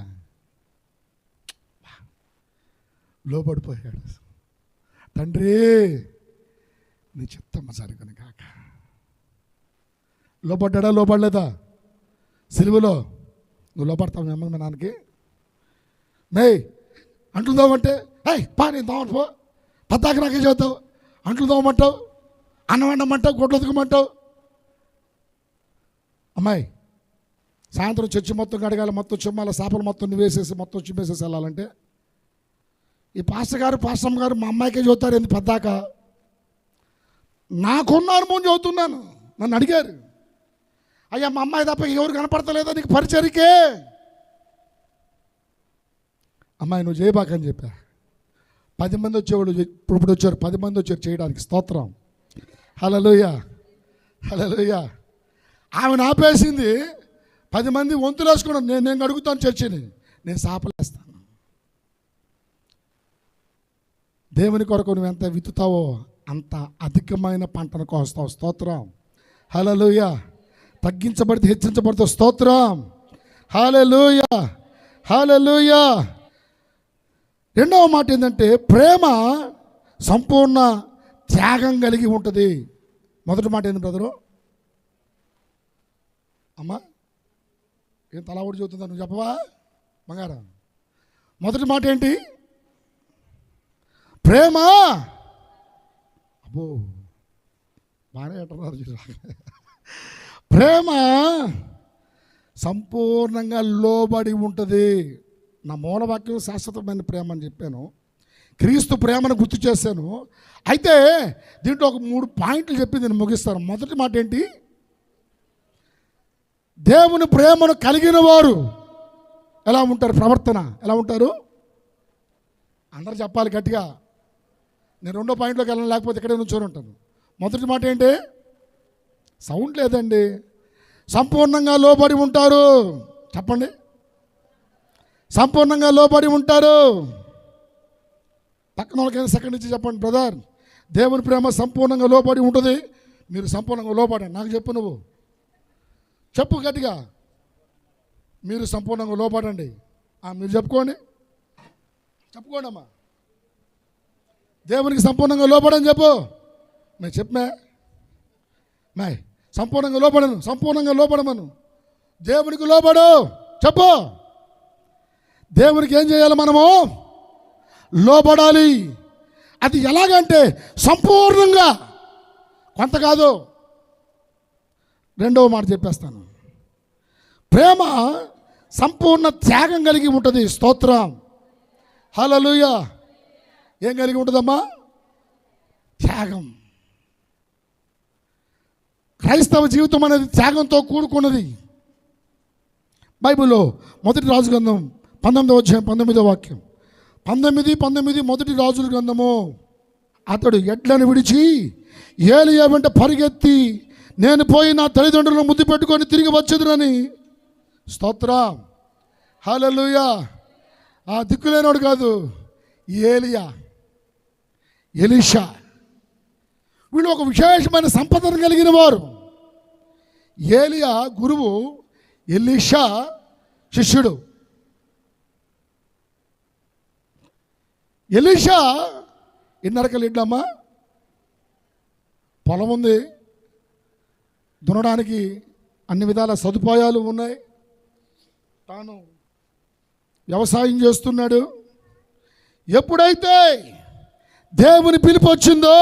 లోపడిపోయాడు. తండ్రి నీ చిత్తమ్మ జరుగును కాక. లోపడ్డా లోపడలేదా? సిలువలో నువ్వు లోపడతావు మీ అమ్మ, మీ నాన్నకి. అంట్లు తోమంటే నేను తోమను పో, పద్దాకి నాకే చదువుతావు. అంట్లు తోమంటావు, అన్నం వండమంటావు, గుడ్లు ఉతకమంటావు. అమ్మాయి సాయంత్రం చర్చి మొత్తం కడగాలి, మొత్తం చుమ్మాల చేపలు మొత్తం నువ్వేసేసి మొత్తం చుమ్మేసేసి వెళ్ళాలంటే ఈ పాస్టర్ గారు మా అమ్మాయికే చదువుతారు. ఎందుకు పద్దాక? నాకున్న అనుభవం చదువుతున్నాను. నన్ను అడిగారు, అయ్యా మా అమ్మాయి తప్ప ఎవరు కనపడతలేదా నీకు పరిచర్యకే? అమ్మాయి నువ్వు చేయబాకని చెప్పా. 10 మంది వచ్చేవాళ్ళు ఇప్పుడు వచ్చారు, 10 మంది వచ్చారు చేయడానికి. స్తోత్రం, హల్లెలూయా హల్లెలూయా. ఆమెను ఆపేసింది. 10 మంది వంతులు వేసుకున్నాను. నేను అడుగుతాను చర్చిని, నేను సాపలేస్తాను. దేవుని కొరకు నువ్వు ఎంత విత్తుతావో అంత అధికమైన పంటను కోస్తావు. స్తోత్రం, హల్లెలూయా. తగ్గించబడితే హెచ్చించబడితే స్తోత్రం, హల్లెలూయా హల్లెలూయా. రెండవ మాట ఏంటంటే ప్రేమ సంపూర్ణ త్యాగం కలిగి ఉంటుంది. మొదటి మాట ఏంటి బ్రదరు? అమ్మా ఏం తలావుడు చెబుతుందా, నువ్వు చెప్పవా బంగారం? మొదటి మాట ఏంటి? ప్రేమ. అబ్బో బాగానే అంటున్నారు. ప్రేమ సంపూర్ణంగా లోబడి ఉంటుంది. నా మూలవాక్యం శాశ్వతమైన ప్రేమ అని చెప్పాను. క్రీస్తు ప్రేమను గుర్తు చేశాను. అయితే దీంట్లో ఒక 3 పాయింట్లు చెప్పి నేను ముగిస్తాను. మొదటి మాట ఏంటి? దేవుని ప్రేమను కలిగిన వారు ఎలా ఉంటారు? ప్రవర్తన ఎలా ఉంటారు? అందరూ చెప్పాలి గట్టిగా. నేను 2వ పాయింట్లోకి వెళ్ళను, లేకపోతే ఇక్కడే నుంచొని ఉంటాను. మొదటి మాట ఏంటి? సౌండ్ లేదండి. సంపూర్ణంగా లోబడి ఉంటారు. చెప్పండి, సంపూర్ణంగా లోబడి ఉంటారు. పక్కన వాళ్ళకైనా సెకండ్ నుంచి చెప్పండి, బ్రదర్ దేవుని ప్రేమ సంపూర్ణంగా లోబడి ఉంటుంది. మీరు సంపూర్ణంగా లోబడండి. నాకు చెప్పు, నువ్వు చెప్పు గట్టిగా. మీరు సంపూర్ణంగా లోబడండి. మీరు చెప్పుకోండి అమ్మా. దేవునికి సంపూర్ణంగా లోబడని చెప్పు. మేము చెప్పమే సంపూర్ణంగా లోబడమను. దేవునికి లోబడు చెప్పు. దేవునికి ఏం చేయాలి? మనము లోబడాలి. అది ఎలాగంటే సంపూర్ణంగా, కొంత కాదు. రెండవ మాట చెప్పేస్తాను. ప్రేమ సంపూర్ణ త్యాగం కలిగి ఉంటుంది. స్తోత్రం, హల్లెలూయా. ఏం కలిగి ఉంటుందమ్మా? త్యాగం. క్రైస్తవ జీవితం అనేది త్యాగంతో కూడుకున్నది. బైబిల్లో మొదటి రాజు గ్రంథం 19వ అధ్యాయం 19వ వాక్యం. 19 మొదటి రాజుల గ్రంథము. అతడు ఎడ్లను విడిచి ఏలియా వెంట పరిగెత్తి, నేను పోయి నా తల్లిదండ్రులను ముద్దు పెట్టుకొని తిరిగి వచ్చేదునని. స్తోత్రం, హల్లెలూయా. ఆ దిక్కులేనోడు కాదు, ఏలియా, ఎలీషా, వీళ్ళు ఒక విశేషమైన సంపదను కలిగిన వారు. ఏలియా గురువు, ఎలీషా శిష్యుడు. ఎలీషా ఎన్నరకలు ఇడ్లమ్మా, పొలం ఉంది, దున్నడానికి అన్ని విధాల సదుపాయాలు ఉన్నాయి, తాను వ్యవసాయం చేస్తున్నాడు. ఎప్పుడైతే దేవుని పిలుపు వచ్చిందో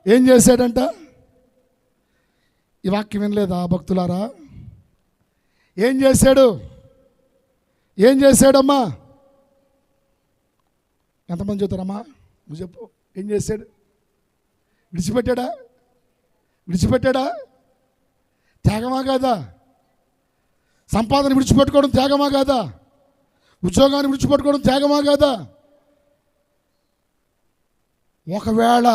ఏం చేశాడంట? ఈ వాక్యం వినలేదా భక్తులారా? ఏం చేశాడమ్మా? ఎంతమంది చెప్తారమ్మా? నువ్వు చెప్పు. ఏం చేశాడు? విడిచిపెట్టాడా? త్యాగమా కాదా? సంపాదన విడిచిపెట్టుకోవడం త్యాగమా కాదా? ఉద్యోగాన్ని విడిచిపెట్టుకోవడం త్యాగమా కాదా? ఒకవేళ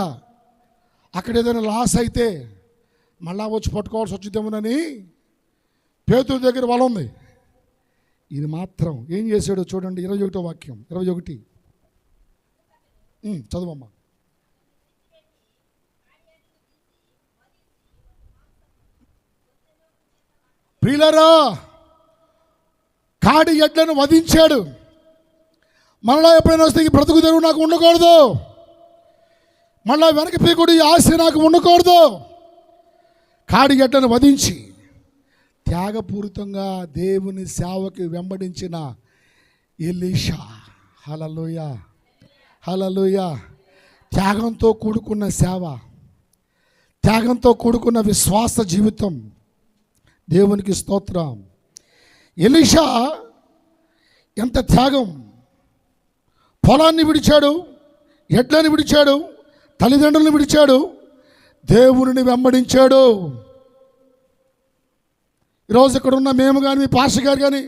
అక్కడ ఏదైనా లాస్ అయితే మళ్ళా వచ్చి పట్టుకోవాల్సి వచ్చిద్దామోనని పేతురు దగ్గర వల ఉంది. ఇది మాత్రం ఏం చేశాడో చూడండి. 21వ వాక్యం, 21 చదువమ్మా. ప్రియులారా, కాడి ఎడ్లను వధించాడు. మళ్ళా ఎప్పుడైనా వస్తే ఈ బ్రతుకు తెరువు నాకు ఉండకూడదు, మళ్ళా వెనక పీకుడు ఈ ఆశ నాకు ఉండకూడదు. కాడి ఎడ్లను వధించి త్యాగపూరితంగా దేవుని సేవకి వెంబడించిన ఎలీషా, హల్లెలూయా హల్లెలూయా, త్యాగంతో కూడుకున్న సేవ, త్యాగంతో కూడుకున్న విశ్వాస జీవితం. దేవునికి స్తోత్రం. ఎలీషా ఎంత త్యాగం! పొలాన్ని విడిచాడు, ఎడ్లని విడిచాడు, తల్లిదండ్రులను విడిచాడు, దేవుని వెంబడించాడు. ఈరోజు ఇక్కడ ఉన్న మేము కానీ, మీ పాస్టర్ గారు కానీ,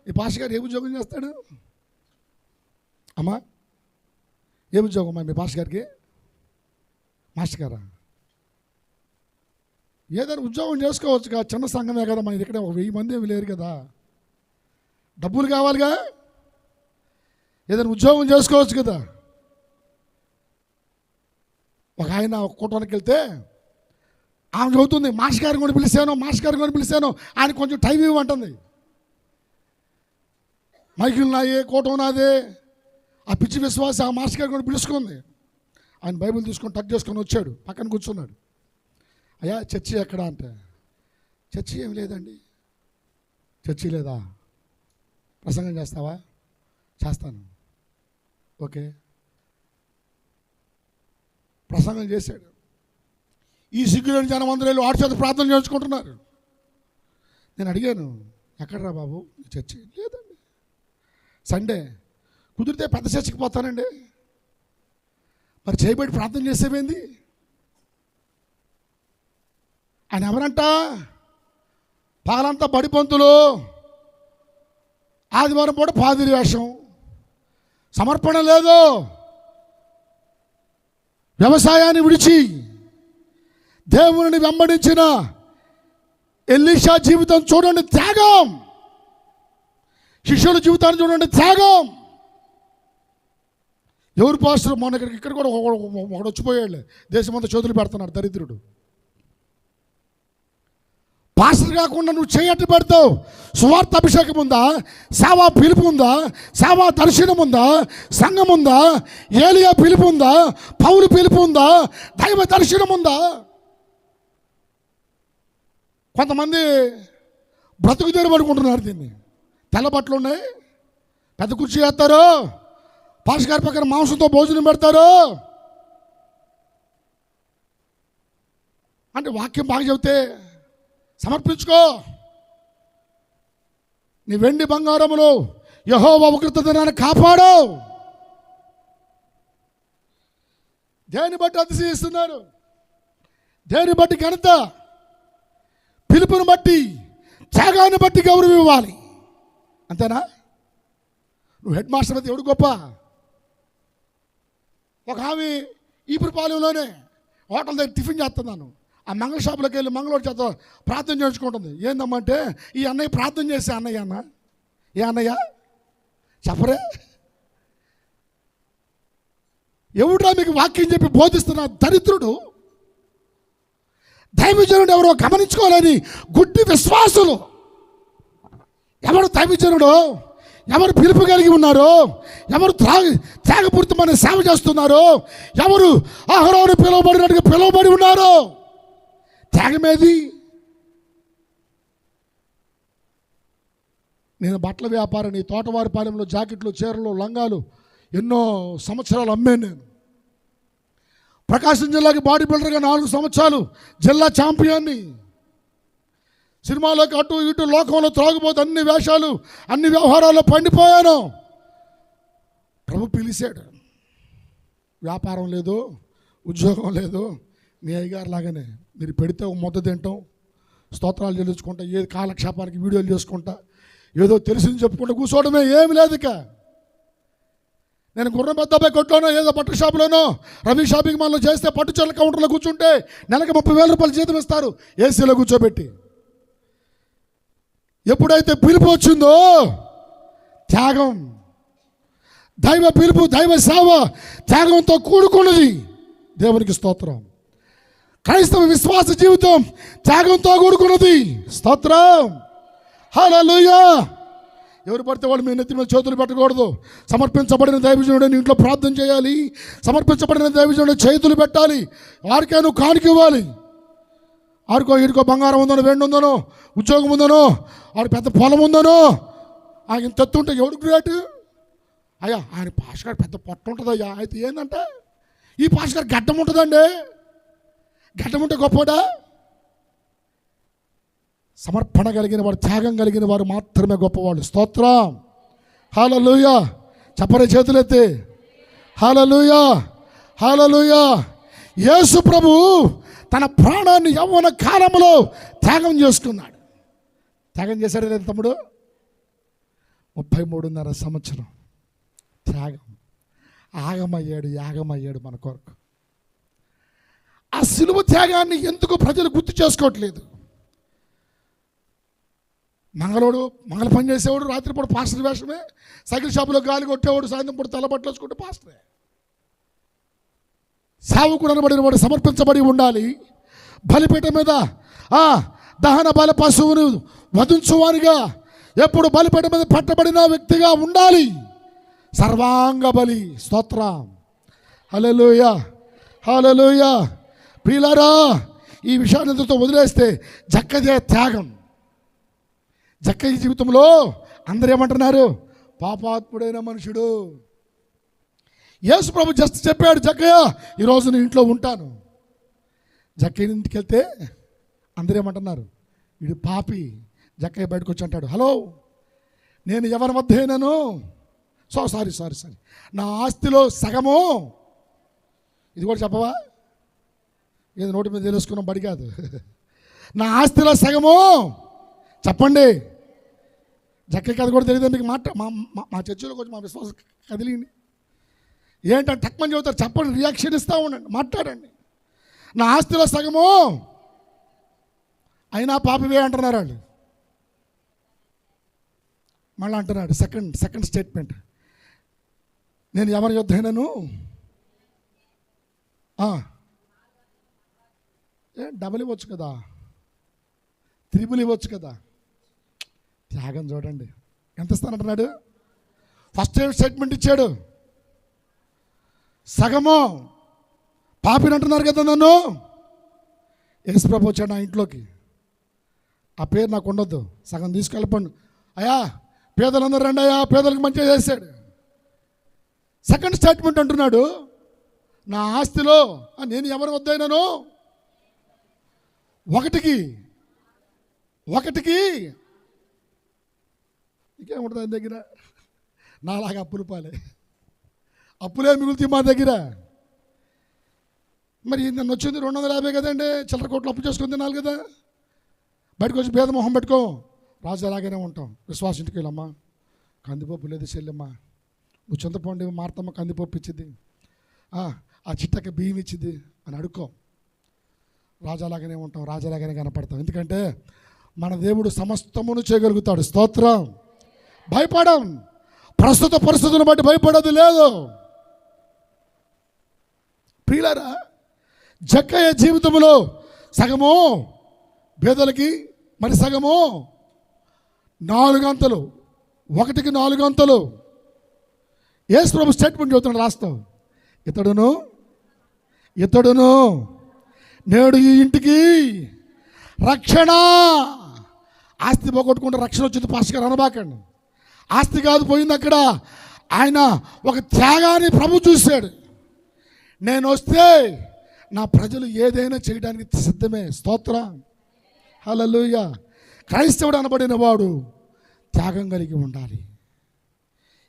మీ పాస్టర్ గారు ఏ ఉద్యోగం చేస్తాడు అమ్మా? ఏ ఉద్యోగం అమ్మా మీ పాస్టర్ గారికి? మాస్టర్ గారా? ఏదైనా ఉద్యోగం చేసుకోవచ్చు కదా, చిన్న సంఘమే కదా, మన ఇక్కడ 1000 మంది ఏమి లేరు కదా, డబ్బులు కావాలిగా, ఏదైనా ఉద్యోగం చేసుకోవచ్చు కదా. ఒక ఆయన ఒక కూటానికి వెళ్తే ఆమె చదువుతుంది, మాస్టర్ గారిని కూడా పిలిచాను, ఆయన కొంచెం టైం ఇవ్వమంటుంది. మైకులు నాయే, కూటం నాదే, ఆ పిచ్చి విశ్వాసం ఆ మాస్టర్ గారిని కూడా పిలుచుకుంది. ఆయన బైబిల్ తీసుకొని టక్ చేసుకొని వచ్చాడు, పక్కన కూర్చున్నాడు. అయ్యా చర్చి ఎక్కడ అంటే, చర్చి ఏమి లేదండి. చర్చి లేదా? ప్రసంగం చేస్తావా? చేస్తాను. ఓకే, ప్రసంగం చేశాడు. ఈ సిగ్గులేని జనం అందరూ వెళ్ళి వాడి చేత ప్రార్థన చేసుకుంటున్నారు. నేను అడిగాను, ఎక్కడరా బాబు ఈ చర్చి? లేదండి, సండే కుదిరితే పెద్ద చర్చికి పోతానండి. మరి చేయబడి ప్రార్థన చేసేవేంది? ఆయన ఎవరంట? పగలంతా బడి పంతులు, ఆదివారం పూట పాదిరి వేషం, సమర్పణ లేదు. వ్యవసాయాన్ని విడిచి దేవుని వెంబడించిన ఎలీషా జీవితం చూడండి, త్యాగం. శిష్యుల జీవితాన్ని చూడండి, త్యాగం. ఎవరు పాస్టర్? మొన్న ఇక్కడ కూడా ఒకడు వచ్చిపోయాడు, దేశమంతా చేతులు పెడుతున్నాడు దరిద్రుడు. పాస్టర్ కాకుండా నువ్వు చేయట్టు పెడతావు. సువార్త అభిషేకం ఉందా? సేవా పిలుపు ఉందా? సేవా దర్శనం ఉందా? సంఘం ఉందా? ఏలియా పిలుపు ఉందా? పౌలు పిలుపు ఉందా? దైవ దర్శనం ఉందా? కొంతమంది బ్రతుకు తెరు పడుకుంటున్నారు. దీన్ని తెల్ల బట్టలు ఉన్నాయి, పెద్ద కుర్చీ వేస్తారు, పాస్టర్ గారి పక్కన మాంసంతో భోజనం పెడతారు. అంటే వాక్యం బాగా చెబితే సమర్పించుకో. నీ వెండి బంగారములు యెహోవా ఉగ్రతను కాపాడు. దేని బట్టి అతిశయిస్తున్నారు? దేని బట్టి ఘనత? పిలుపుని బట్టి, త్యాగాన్ని బట్టి గౌరవం ఇవ్వాలి. అంతేనా? నువ్వు హెడ్ మాస్టర్ అయితే ఎవడు గొప్ప? ఒక ఆమె ఈపురపాలెంలోనే హోటల్ దగ్గర టిఫిన్ చేస్తున్నాను. ఆ మంగళ షాపులోకి వెళ్ళి మంగళవారం చేత ప్రార్థన చేసుకుంటుంది. ఏందమ్మంటే, ఈ అన్నయ్య ప్రార్థన చేసే అన్నయ్య అన్న. ఏ అన్నయ్య చెప్పరే? ఎవడురా మీకు వాక్యం చెప్పి బోధిస్తున్న దరిద్రుడు? దైవజనుడు ఎవరో గమనించుకోవాలని గుడ్డి విశ్వాసులు. ఎవడు దైవజనుడు? ఎవరు పిలుపు కలిగి ఉన్నారో, ఎవరు త్యాగపూరితమైన సేవ చేస్తున్నారో, ఎవరు అహరోను పిలువబడినట్టుగా పిలువబడి ఉన్నారో, త్యాగమేది? నేను బట్టల వ్యాపారాన్ని తోటవారిపాలెంలో జాకెట్లు, చీరలు, లంగాలు ఎన్నో సంవత్సరాలు అమ్మాను. నేను ప్రకాశం జిల్లాకి బాడీ బిల్డర్గా 4 సంవత్సరాలు జిల్లా ఛాంపియన్ని. సినిమాలోకి అటు ఇటు లోకంలో త్రాగుపోతే అన్ని వేషాలు, అన్ని వ్యవహారాల్లో పండిపోయాను. ప్రభు పిలిచాడు. వ్యాపారం లేదు, ఉద్యోగం లేదు, మీ అయ్యగారు లాగానే మీరు పెడితే ఒక ముద్ద తింటాం, స్తోత్రాలు చెల్లించుకుంటా, ఏ కాలక్షేపానికి వీడియోలు చేసుకుంటా, ఏదో తెలిసింది చెప్పుకుంటూ కూర్చోవడమే, ఏమి లేదు. ఇక నేను గుర్రం పెద్దపై కొట్లోనో ఏదో పట్టు షాపులోనో రవి షాపింగ్ మాల్లో చేస్తే పట్టు చీరల కౌంటర్లో కూర్చుంటే నెలకు 30,000 రూపాయలు జీతం ఇస్తారు ఏసీలో కూర్చోబెట్టి. ఎప్పుడైతే పిలుపు వచ్చిందో త్యాగం, దైవ పిలుపు, దైవ సేవ త్యాగంతో కూడుకున్నది. దేవునికి స్తోత్రం. క్రైస్తవ విశ్వాస జీవితం త్యాగంతో కూడుకున్నది. స్తోత్రం. హల్లెలూయా. ఎవరు పడితే వాళ్ళు మీ నెత్తి మీద చేతులు పెట్టకూడదు. సమర్పించబడిన దైవజనుడు ఇంట్లో ప్రార్థన చేయాలి. సమర్పించబడిన దైవజనుడు చేతులు పెట్టాలి. వారికే నువ్వు కానుక ఇవ్వాలి. ఆడికో ఈడికో బంగారం ఉందనో, వెండి ఉందనో, ఉద్యోగం ఉందనో, ఆడికి పెద్ద పొలం ఉందనో, ఆయన ఇంత ఎత్తుంటే ఎవడు గ్రేట్? అయ్యా ఆయన పాస్ గారు పెద్ద పొట్ట ఉంటుంది అయ్యా. అయితే ఏంటంటే ఈ పాస్ గారు గడ్డం ఉంటుందండి. గడ్డం ఉంటే గొప్పడా? సమర్పణ కలిగిన వారు, త్యాగం కలిగిన వారు మాత్రమే గొప్పవాళ్ళు. స్తోత్రం. హల్లెలూయా. చెప్పరే చేతులెత్తి. హల్లెలూయా, హల్లెలూయా. యేసు ప్రభు తన ప్రాణాన్ని యవ్వన కాలంలో త్యాగం చేసుకున్నాడు. త్యాగం చేశాడు లేదు తమ్ముడు? 33.5 సంవత్సరం త్యాగం. యాగమయ్యాడు మన కొరకు. ఆ సిలువ త్యాగాన్ని ఎందుకు ప్రజలు గుర్తు చేసుకోవట్లేదు? మంగళ పని చేసేవాడు రాత్రిపూట పాస్టర్ వేషమే, సైకిల్ షాపులో గాలి కొట్టేవాడు సాయంత్రం పూట తెల్లబట్టలు వేసుకుంటే పాస్టరే. సావుకుడు అనబడిన వాడు సమర్పించబడి ఉండాలి. బలిపీఠం మీద దహన బలి పశువును వధించువానిగా ఎప్పుడు బలిపీఠం మీద పెట్టబడిన వ్యక్తిగా ఉండాలి. సర్వాంగ బలి. స్తోత్రం. హల్లెలూయా, హల్లెలూయా. ప్రియులారా, ఈ విషయాన్ని ఎంతో వదిలేస్తే జక్కదే త్యాగం. జక్కయ్య జీవితంలో అందరూ ఏమంటున్నారు? పాపాత్ముడైన మనుషుడు. యేసు ప్రభు జస్ట్ చెప్పాడు, జక్కయ్య ఈరోజు నేను ఇంట్లో ఉంటాను. జక్కయ్య ఇంటికి వెళ్తే అందరూ ఏమంటున్నారు? వీడు పాపి. జక్కయ్య బయటకు వచ్చి అంటాడు, హలో నేను ఎవరి వద్ద అయినాను? సారీ నా ఆస్తిలో సగము. ఇది కూడా చెప్పవా? ఏది నోటి మీద తెలుసుకున్నాం బడి కాదు. నా ఆస్తిలో సగము చెప్పండి. జక్కయ్య కథ కూడా తెలియదు మీకు. మా చర్చిలో కొంచెం మా విశ్వాసం కదిలింది. ఏంటంటే తక్కువని చెబుతారు, చెప్పండి, రియాక్షన్ ఇస్తూ ఉండండి, మాట్లాడండి. నా ఆస్తిలో సగము అయినా పాపివే అంటున్నారు వాళ్ళు. మళ్ళీ అంటున్నాడు సెకండ్ స్టేట్మెంట్, నేను ఎవరి యుద్ధ అయినాను? డబుల్ ఇవ్వచ్చు కదా, త్రిబుల్ ఇవ్వచ్చు కదా. త్యాగం చూడండి ఎంత ఇస్తానంటున్నాడు. ఫస్ట్ టైం స్టేట్మెంట్ ఇచ్చాడు, సగము పాపిని అంటున్నారు కదా నన్ను. యేసు ప్రభు వచ్చాడు నా ఇంట్లోకి. ఆ పేరు నాకు ఉండొద్దు, సగం తీసుకెళ్ళిపోండి అయ్యా, పేదలందరూ రండి అయ్యా, పేదలకు మంచిగా చేశాడు. సెకండ్ స్టేట్మెంట్ అంటున్నాడు, నా ఆస్తిలో నేను ఎవరి వద్దైనాను? ఒకటికి ఇంకేముంటుంది ఆయన దగ్గర? నాలాగా అప్పులే మిగులుతాయి మా దగ్గర. మరి నన్ను వచ్చింది 250 కదండి, చిల్లర కోట్లు అప్పు చేసుకుని తినాలి కదా. బయటకు వచ్చి భేద మొహం పెట్టుకో, రాజు అలాగనే ఉంటాం. విశ్వాసం ఇంటికి వెళ్ళమ్మా, కందిపప్పు లేదు చెల్లెమ్మా, నువ్వు చింతపండు మార్తమ్మ కందిపప్పు ఇచ్చింది, ఆ చిట్టకి బియ్యం ఇచ్చింది అని అడుక్కో. రాజాలాగానే ఉంటాం, రాజాలాగానే కనపడతాం. ఎందుకంటే మన దేవుడు సమస్తమును చేయగలుగుతాడు. స్తోత్రం. భయపడం, ప్రస్తుత పరిస్థితులను బట్టి భయపడదు లేదు. ప్రియులారా, జక్కయ్య జీవితంలో సగము పేదలకి, మరి సగము 4 గంటలు 1కి 4 అంతలు. యేసు ప్రభు స్టేట్మెంట్ చెబుతున్నాడు, రాస్తాం. ఇతడును నేడు ఈ ఇంటికి రక్షణ. ఆస్తి పోగొట్టుకుంటే రక్షణ వచ్చింది పాస్టర్ గారు అనబాకండి. ఆస్తి కాదు పోయింది అక్కడ. ఆయన ఒక త్యాగాన్ని ప్రభు చూశాడు. నేను వస్తే నా ప్రజలు ఏదైనా చేయడానికి సిద్ధమే. స్తోత్రం, హల్లెలూయా. క్రైస్తవుడు అనబడిన వాడు త్యాగం కలిగి ఉండాలి.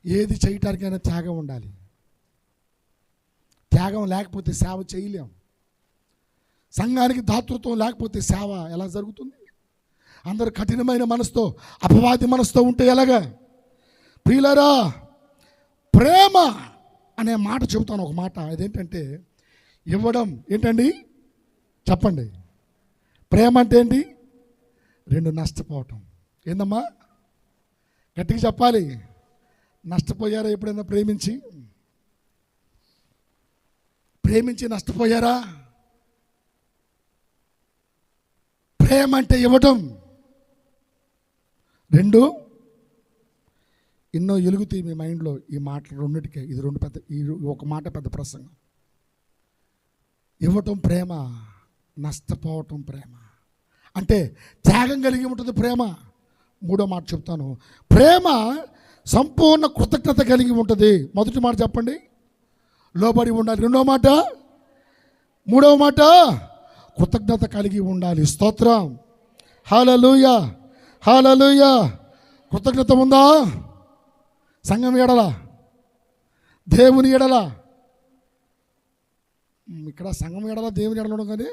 ఏది చేయటానికైనా త్యాగం ఉండాలి. త్యాగం లేకపోతే సేవ చేయలేం. సంఘానికి దాతృత్వం లేకపోతే సేవ ఎలా జరుగుతుంది? అందరూ కఠినమైన మనసుతో, అపవాది మనసుతో ఉంటే ఎలాగా? ప్రియులారా, ప్రేమ అనే మాట చెబుతాను. ఒక మాట అదేంటంటే ఇవ్వడం. ఏంటండి చెప్పండి? ప్రేమ అంటే ఏంటి? 2 నష్టపోవటం. ఏందమ్మా గట్టిగా చెప్పాలి. నష్టపోయారా ఎప్పుడైనా? ప్రేమించి నష్టపోయారా? ప్రేమ అంటే ఇవ్వటం. 2 ఎన్నో ఎలుగుతాయి మీ మైండ్లో ఈ మాటలు రెండిటికే. ఇది ఒక మాట పెద్ద ప్రసంగం. ఇవ్వటం ప్రేమ, నష్టపోవటం ప్రేమ. అంటే త్యాగం కలిగి ఉంటుంది ప్రేమ. 3వ మాట చెప్తాను. ప్రేమ సంపూర్ణ కృతజ్ఞత కలిగి ఉంటుంది. మొదటి మాట చెప్పండి, లోబడి ఉండాలి. 2వ మాట, 3వ మాట, కృతజ్ఞత కలిగి ఉండాలి. స్తోత్రం, హల్లెలూయా, హల్లెలూయా. కృతజ్ఞత ఉందా? సంఘం ఎడల, దేవుని ఎడల. ఇక్కడ సంఘం ఎడల, దేవుని ఎడల కానీ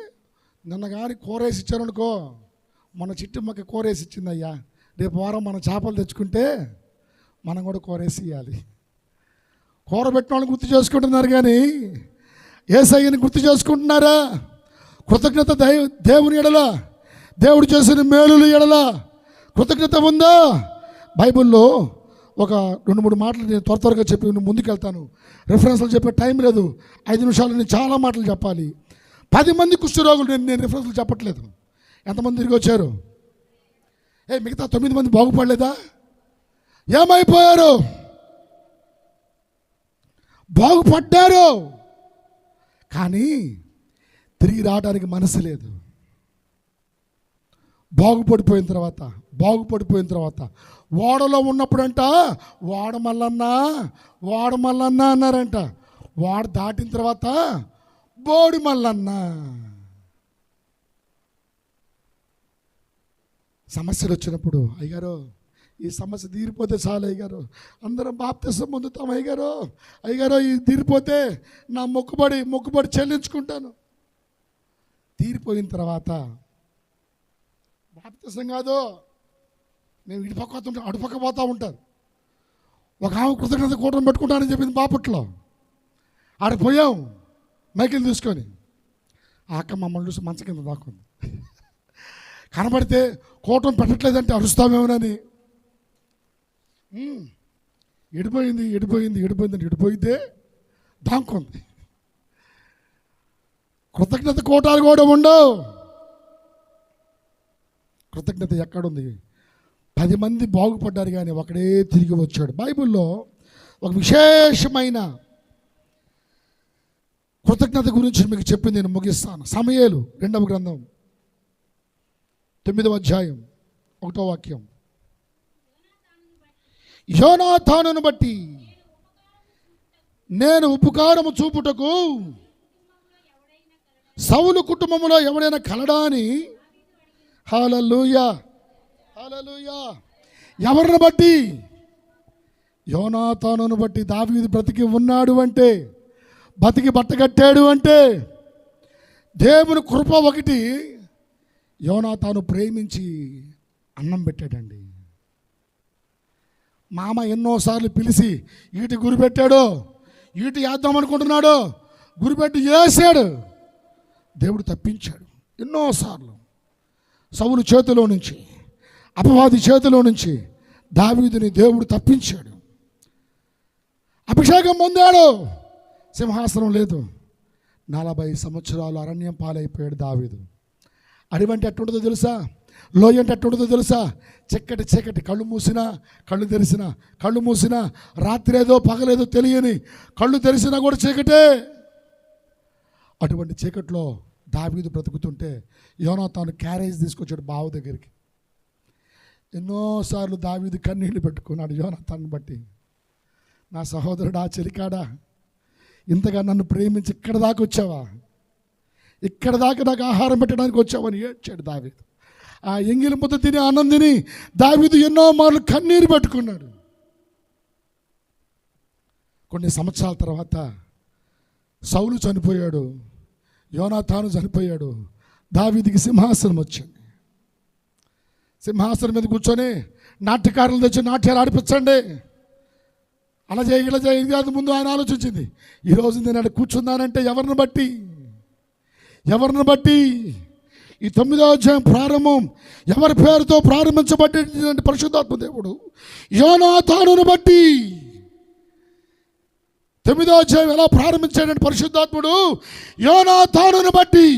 నిన్న కానీ కూరేసి ఇచ్చారనుకో. మన చిట్టుమ్మకి కూరేసి ఇచ్చింది అయ్యా. రేపు వారం మనం చేపలు తెచ్చుకుంటే మనం కూడా కూరేసి ఇవ్వాలి. కూర పెట్టిన వాళ్ళని గుర్తు చేసుకుంటున్నారు కానీ యేసయ్యని గుర్తు చేసుకుంటున్నారా? కృతజ్ఞత దేవుని ఎడల, దేవుడు చేసిన మేలుల ఎడల కృతజ్ఞత ఉందా? బైబిల్లో ఒక 2-3 మాటలు నేను త్వరగా చెప్పి ముందుకు వెళ్తాను. రిఫరెన్స్లు చెప్పే టైం లేదు. 5 నిమిషాలు నేను చాలా మాటలు చెప్పాలి. 10 మంది కుష్ఠరోగులు నేను రిఫరెన్స్లు చెప్పట్లేదు. ఎంతమంది తిరిగి వచ్చారు? మిగతా 9 మంది బాగుపడలేదా? ఏమైపోయారు? బాగుపడ్డారు కానీ తిరిగి రావడానికి మనసు లేదు. బాగుపడిపోయిన తర్వాత ఓడలో ఉన్నప్పుడంట ఓడ మల్లన్న అన్నారంట. ఓడ దాటిన తర్వాత బోడి మల్లన్న. సమస్యలు వచ్చినప్పుడు, అయ్యగారు ఈ సమస్య తీరిపోతే చాలు అయ్యగారు, అందరం బాప్తిసం పొందుతాం అయ్యగారు ఇది తీరిపోతే నా మొక్కుబడి చెల్లించుకుంటాను. తీరిపోయిన తర్వాత బాప్తిసం కాదు, నేను ఇటుపక్క పోతుంటా, అటుపక్క పోతూ ఉంటారు. ఒక ఆమె కృతజ్ఞత కూటమి పెట్టుకుంటానని చెప్పింది బాపట్లో. ఆడికి పోయాం మైకిల్ తీసుకొని. ఆ అక్క మమ్మల్ని చూసి మంచం కింద దాక్కుంది. కనబడితే కూటమి పెట్టట్లేదంటే అరుస్తామేమోనని. ఎడిపోయితే దాక్కుంది. కృతజ్ఞత కోటాలు కూడా ఉండవు. కృతజ్ఞత ఎక్కడుంది? 10 మంది బాగుపడ్డారు కానీ ఒకడే తిరిగి వచ్చాడు. బైబిల్లో ఒక విశేషమైన కృతజ్ఞత గురించి మీకు చెప్పి నేను ముగిస్తాను. సమూయేలు 2వ గ్రంథం 9వ అధ్యాయం 1వ వాక్యం. యోనాతానును బట్టి నేను ఉపకారము చూపుటకు సౌలు కుటుంబంలో ఎవడైనా కలడా అని. హల్లెలూయా, హల్లెలూయా. ఎవరిని బట్టి? యోనాతానును బట్టి. దావీదు బ్రతికి ఉన్నాడు అంటే, బతికి బట్టగట్టాడు అంటే దేవుని కృప ఒకటి. యోనాతాను ప్రేమించి అన్నం పెట్టాడండి. మామ ఎన్నోసార్లు పిలిచి ఈటి గురిపెట్టాడు, ఈటి వేద్దాం అనుకుంటున్నాడు, గురిపెట్టి వేసాడు. దేవుడు తప్పించాడు ఎన్నోసార్లు. సౌలు చేతిలో నుంచి, అపవాది చేతిలో నుంచి దావీదుని దేవుడు తప్పించాడు. అభిషేకం పొందాడు, సింహాసనం లేదు. 40 సంవత్సరాలు అరణ్యం పాలైపోయాడు దావీదు. అడివంటే ఎట్టుంటుందో తెలుసా? లోయ అంటే ఎట్టుండదో తెలుసా? చీకటి చీకటి, కళ్ళు మూసినా కళ్ళు తెరిసినా, కళ్ళు మూసినా రాత్రేదో పగలేదో తెలియని, కళ్ళు తెరిసినా కూడా చీకటే. అటువంటి చీకట్లో దావీదు బ్రతుకుతుంటే యోనాతాను క్యారేజ్ తీసుకొచ్చాడు బావ దగ్గరికి. ఎన్నోసార్లు దావీదు కన్నీళ్ళు పెట్టుకున్నాడు యోనాతాన్ని బట్టి. నా సహోదరుడా, చెలికాడా, ఇంతగా నన్ను ప్రేమించి ఇక్కడ దాకా వచ్చావా, ఇక్కడ దాకా నాకు ఆహారం పెట్టడానికి వచ్చావని ఏడ్చాడు దావీదు. ఆ ఎంగిలి ముద్ద తిని ఆనందిని దావీదు ఎన్నో మార్లు కన్నీరు పెట్టుకున్నాడు. కొన్ని సంవత్సరాల తర్వాత సౌలు చనిపోయాడు, యోనాతాను చనిపోయాడు. దావీదుకి సింహాసనం వచ్చింది. సింహాసనం మీద కూర్చొని నాట్యకారులు తెచ్చి నాట్యాలు ఆడిపించండి, అలా చేయి ఇలా చేయి, ఇది కాదు. ముందు ఆయన ఆలోచించింది, ఈరోజు నేను అక్కడ కూర్చున్నానంటే ఎవరిని బట్టి? ఈ 9వ అధ్యాయం ప్రారంభం ఎవరి పేరుతో ప్రారంభించబడ్డ పరిశుద్ధాత్మ దేవుడు యోనాతానును బట్టి. 9వ అధ్యాయం ఎలా ప్రారంభించాడంటే పరిశుద్ధాత్ముడు యోనాతానును బట్టి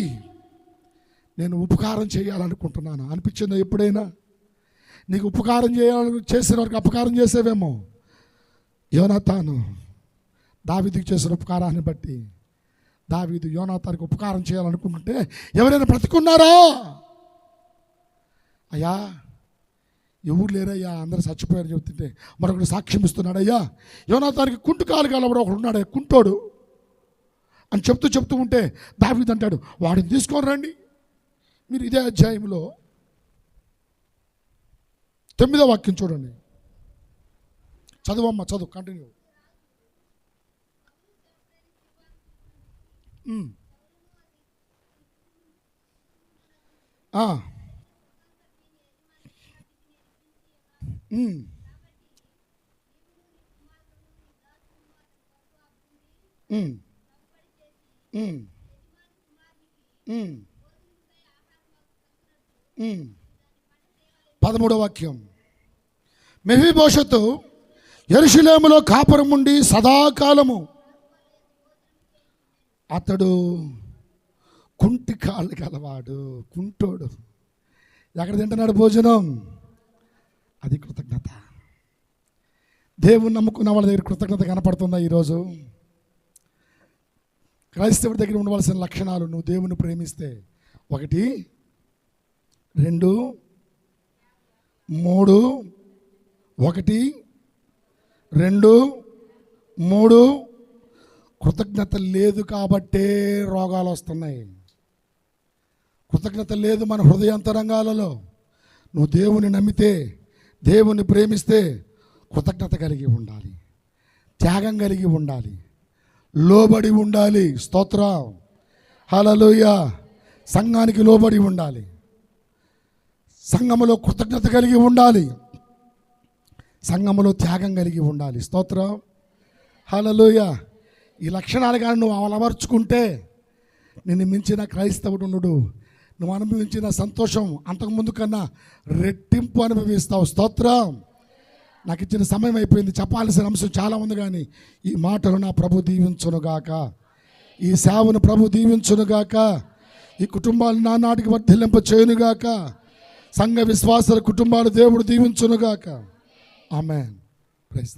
నేను ఉపకారం చేయాలనుకుంటున్నాను అనిపించిందా? ఎప్పుడైనా నీకు ఉపకారం చేసిన వారికి అపకారం చేసేవేమో. యోనాతాను దావీదుకి చేసిన ఉపకారాన్ని బట్టి దావీదు యోనాతానుకి ఉపకారం చేయాలనుకుంటుంటే ఎవరైనా బ్రతికున్నారా? అయ్యా ఎవరు లేరయ్యా, అందరూ చచ్చిపోయారు చెబుతుంటే మరొకటి సాక్ష్యం ఇస్తున్నాడు. అయ్యా యోనాతానుకి కుంటు కాలు గలవాడు ఒకడు ఉన్నాడు, కుంటోడు అని చెప్తూ ఉంటే దావీదు అంటాడు, వాడిని తీసుకొని రండి. మీరు ఇదే అధ్యాయంలో 9వ వాక్యం చూడండి. చదువమ్మ, చదువు, కంటిన్యూ. పదమూడవ వాక్యం. మెఫీబోషెతు యెరూషలేములో కాపురం ఉండి సదాకాలము అతడు కుంటి కాళ్ళు గలవాడు, కుంటోడు. ఎక్కడ తింటున్నాడు భోజనం? అది కృతజ్ఞత. దేవుని నమ్ముకున్న వాళ్ళ దగ్గర కృతజ్ఞత కనపడుతుందా ఈరోజు? క్రైస్తవుడి దగ్గర ఉండవలసిన లక్షణాలు, నువ్వు దేవుని ప్రేమిస్తే 1 2 3 1 2 3. కృతజ్ఞత లేదు కాబట్టే రోగాలు వస్తున్నాయి. కృతజ్ఞత లేదు మన హృదయాంతరంగాలలో. నువ్వు దేవుని నమ్మితే, దేవుని ప్రేమిస్తే కృతజ్ఞత కలిగి ఉండాలి, త్యాగం కలిగి ఉండాలి, లోబడి ఉండాలి. స్తోత్రం, హల్లెలూయా. సంఘానికి లోబడి ఉండాలి, సంఘములో కృతజ్ఞత కలిగి ఉండాలి, సంఘములో త్యాగం కలిగి ఉండాలి. స్తోత్రం, హల్లెలూయా. ఈ లక్షణాలు కానీ నువ్వు అలవర్చుకుంటే నిన్ను మించిన క్రైస్తవుడు ఉండడు. నువ్వు అనుభవించిన సంతోషం అంతకుముందు కన్నా రెట్టింపు అనుభవిస్తావు. స్తోత్రం. నాకు ఇచ్చిన సమయం అయిపోయింది, చెప్పాల్సిన అంశం చాలా ఉంది, కానీ ఈ మాటలు నా ప్రభు దీవించునుగాక, ఈ సేవను ప్రభు దీవించునుగాక, ఈ కుటుంబాలు నానాటికి వర్ధిల్లింప చేయునుగాక, సంఘ విశ్వాసాల కుటుంబాలు దేవుడు దీవించునుగాక. ఆమేన్. ప్రైజ్.